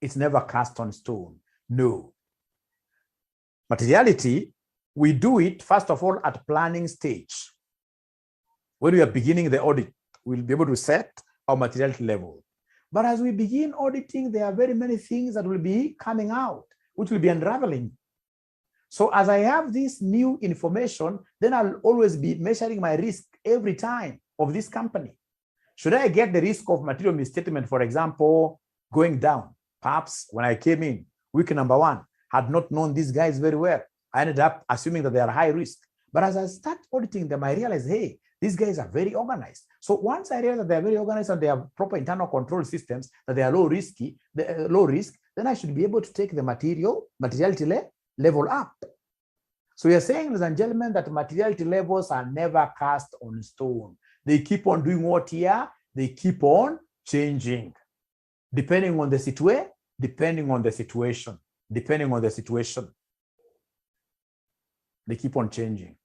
It's never cast on stone. No. Materiality, we do it, first of all, at planning stage. When we are beginning the audit, we'll be able to set our materiality level. But as we begin auditing, there are very many things that will be coming out, which will be unraveling. So as I have this new information, then I'll always be measuring my risk every time of this company. Should I get the risk of material misstatement, for example, going down? Perhaps when I came in, week number 1, had not known these guys very well. I ended up assuming that they are high risk. But as I start auditing them, I realize, hey, these guys are very organized. So once I realize that they're very organized and they have proper internal control systems, that they are low risk, then I should be able to take the materiality level up. So we are saying, ladies and gentlemen, that materiality levels are never cast on stone. They keep on doing what here? They keep on changing. Depending on the situation. They keep on changing.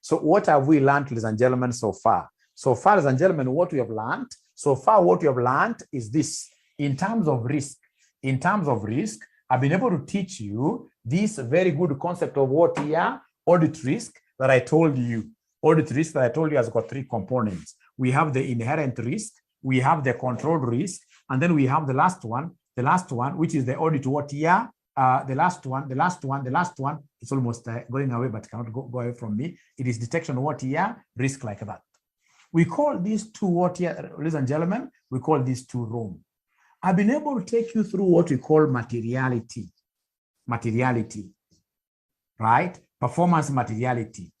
So what have we learned, ladies and gentlemen, so far? So far, ladies and gentlemen, what we have learned is this. In terms of risk, I've been able to teach you this very good concept of what here? Audit risk that I told you. Audit risk that I told you has got 3 components. We have the inherent risk, we have the controlled risk, and then we have the last one, which is the audit what here? The last one, it's almost going away, but cannot go away from me. It is detection what here? Risk like that. We call these 2 what here, ladies and gentlemen, we call these 2 ROM. I've been able to take you through what we call materiality, right? Performance materiality,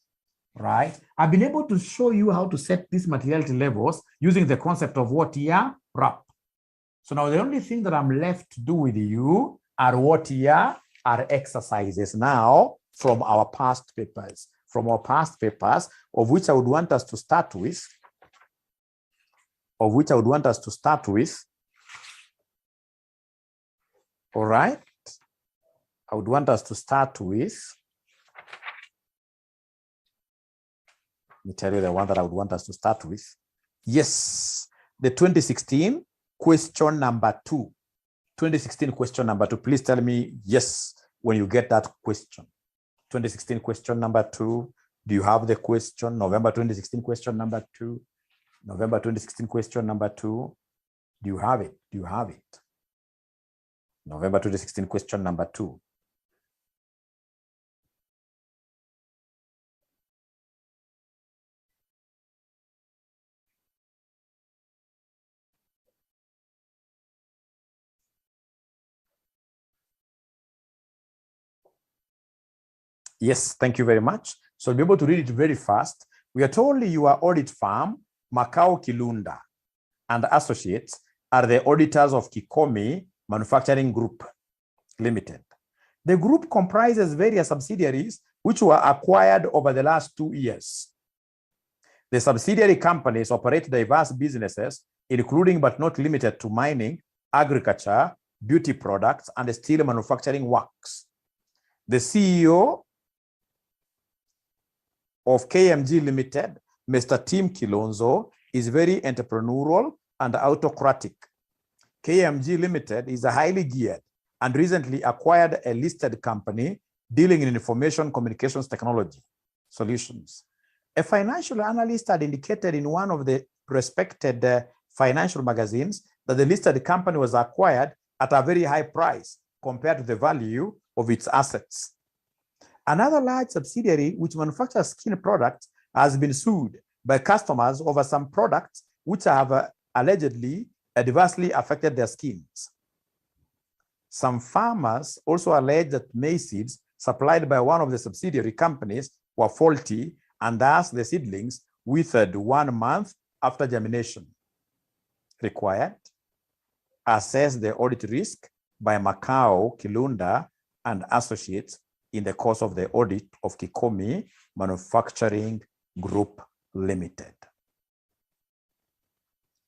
right? I've been able to show you how to set these materiality levels using the concept of what here? RAP. So now the only thing that I'm left to do with you are what here? Are exercises now from our past papers, of which I would want us to start with, all right? I would want us to start with, let me tell you the one that I would want us to start with. Yes, the 2016 question number 2. 2016 question number 2. Please tell me yes when you get that question. 2016 question number 2. Do you have the question? November 2016 question number 2. November 2016 question number 2. Do you have it? November 2016 question number 2. Yes, thank you very much. So you'll be able to read it very fast. We are told your audit firm, Macau Kilunda and Associates, are the auditors of Kikomi Manufacturing Group Limited. The group comprises various subsidiaries which were acquired over the last 2 years. The subsidiary companies operate diverse businesses, including but not limited to mining, agriculture, beauty products, and steel manufacturing works. The CEO of KMG Limited, Mr. Tim Kilonzo, is very entrepreneurial and autocratic. KMG Limited is a highly geared and recently acquired a listed company dealing in information communications technology solutions. A financial analyst had indicated in one of the respected financial magazines that the listed company was acquired at a very high price compared to the value of its assets. Another large subsidiary which manufactures skin products has been sued by customers over some products which have allegedly adversely affected their skins. Some farmers also allege that maize seeds supplied by one of the subsidiary companies were faulty, and thus the seedlings withered 1 month after germination. Required, assess the audit risk by Macau, Kilunda, and Associates in the course of the audit of Kikomi Manufacturing Group Limited.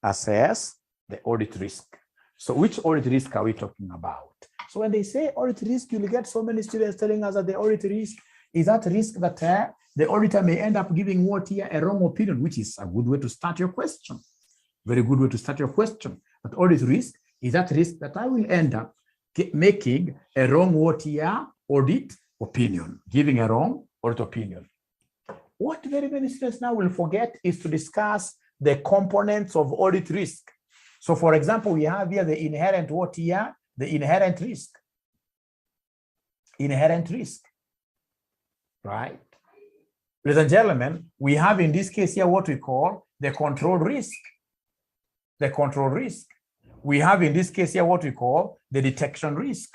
Assess the audit risk. So which audit risk are we talking about? So when they say audit risk, you'll get so many students telling us that the audit risk is that risk that the auditor may end up giving what here a wrong opinion, which is a good way to start your question. Very good way to start your question. But audit risk is that risk that I will end up making a wrong what here audit opinion, giving a wrong audit opinion. What very many students now will forget is to discuss the components of audit risk. So for example, we have here the inherent what here? The inherent risk. Inherent risk, right? Ladies and gentlemen, we have in this case here what we call the control risk. The control risk. We have in this case here what we call the detection risk.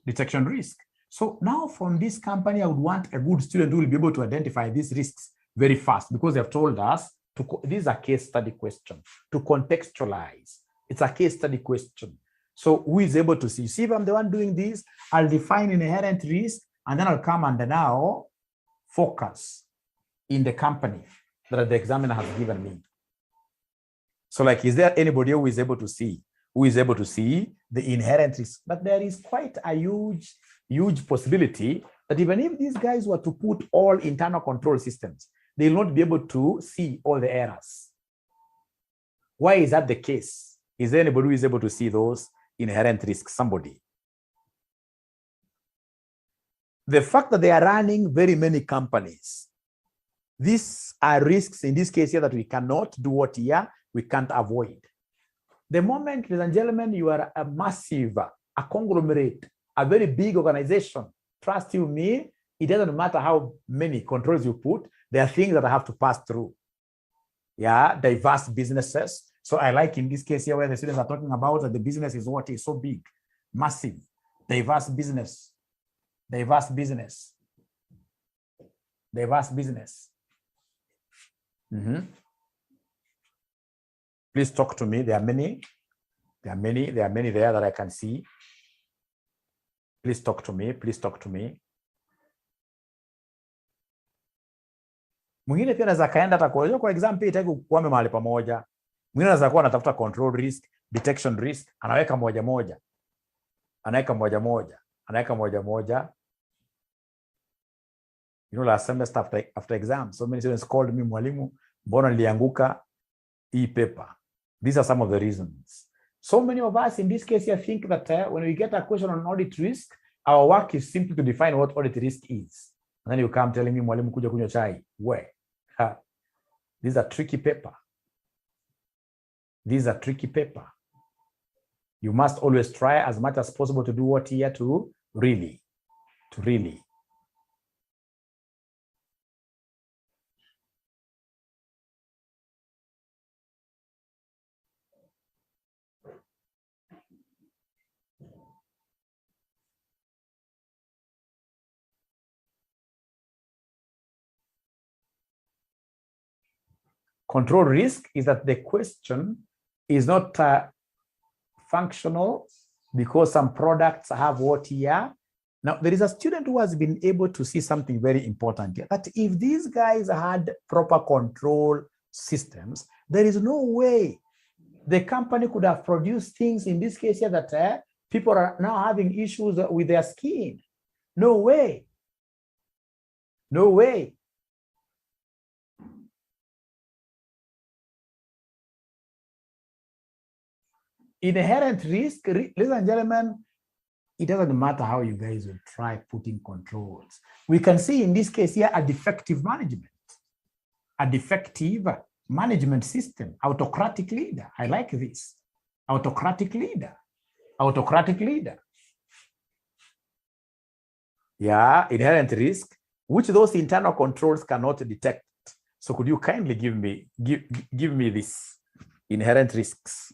Detection risk. So now from this company, I would want a good student who will be able to identify these risks very fast, because they have told us this is a case study question to contextualize. It's a case study question. So who is able to see? See, if I'm the one doing this, I'll define inherent risk, and then I'll come and now focus in the company that the examiner has given me. So like, is there anybody who is able to see? Who is able to see the inherent risk? But there is quite a huge possibility that even if these guys were to put all internal control systems, they will not be able to see all the errors. Why is that the case? Is there anybody who is able to see those inherent risks? Somebody. The fact that they are running very many companies, these are risks in this case here that we cannot do what here, we can't avoid. The moment, ladies and gentlemen, you are a massive, a conglomerate, a very big organization, trust you me, it doesn't matter how many controls you put, there are things that I have to pass through. Yeah, diverse businesses. So I like in this case here where the students are talking about that the business is what is so big, massive, diverse business, diverse business, diverse business. Please talk to me. There are many. There are many there that I can see. Please talk to me. Please talk to me. Mwingine pia anaweza kaenda hata kwa example itaki kuame mahali pamoja. Mwingine anaweza kuwa anatafuta control risk, detection risk, anaweka moja moja. Anaweka moja moja. Anaweka moja moja. You know, last semester after exam, so many students called me, mwalimu, mbona nilianguka hii paper. These are some of the reasons. So many of us in this case here think that when we get a question on audit risk, our work is simply to define what audit risk is. And then you come telling me, mwalimu kuja kunywa chai. Where? This is a tricky paper. This is a tricky paper. You must always try as much as possible to do what here to really. Control risk is that the question is not functional because some products have what here. Now, there is a student who has been able to see something very important here, that if these guys had proper control systems, there is no way the company could have produced things in this case here that people are now having issues with their skin. No way. No way. Inherent risk, ladies and gentlemen, it doesn't matter how you guys will try putting controls. We can see in this case here a defective management system, autocratic leader. I like this. Autocratic leader. Yeah, inherent risk, which those internal controls cannot detect. So could you kindly give me this inherent risks?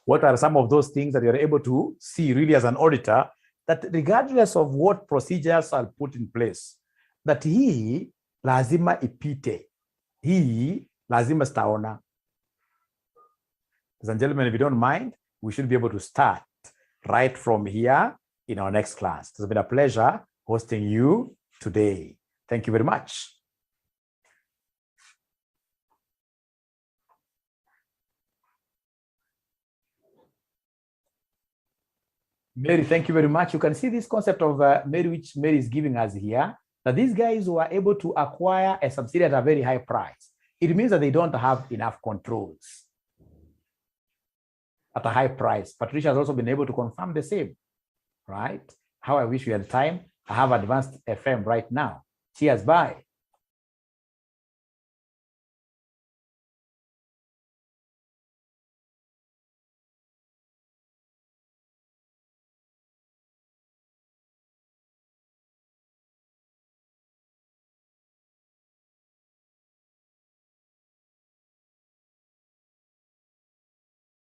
What are some of those things that you're able to see really as an auditor, that regardless of what procedures are put in place, that hii lazima ipite, hii lazima staona. Ladies and gentlemen, if you don't mind, we should be able to start right from here in our next class. It's been a pleasure hosting you today. Thank you very much. Mary, thank you very much. You can see this concept of Mary, which Mary is giving us here, that these guys were able to acquire a subsidiary at a very high price. It means that they don't have enough controls at a high price. Patricia has also been able to confirm the same, right? How I wish we had time. I have advanced FM right now. Cheers, bye.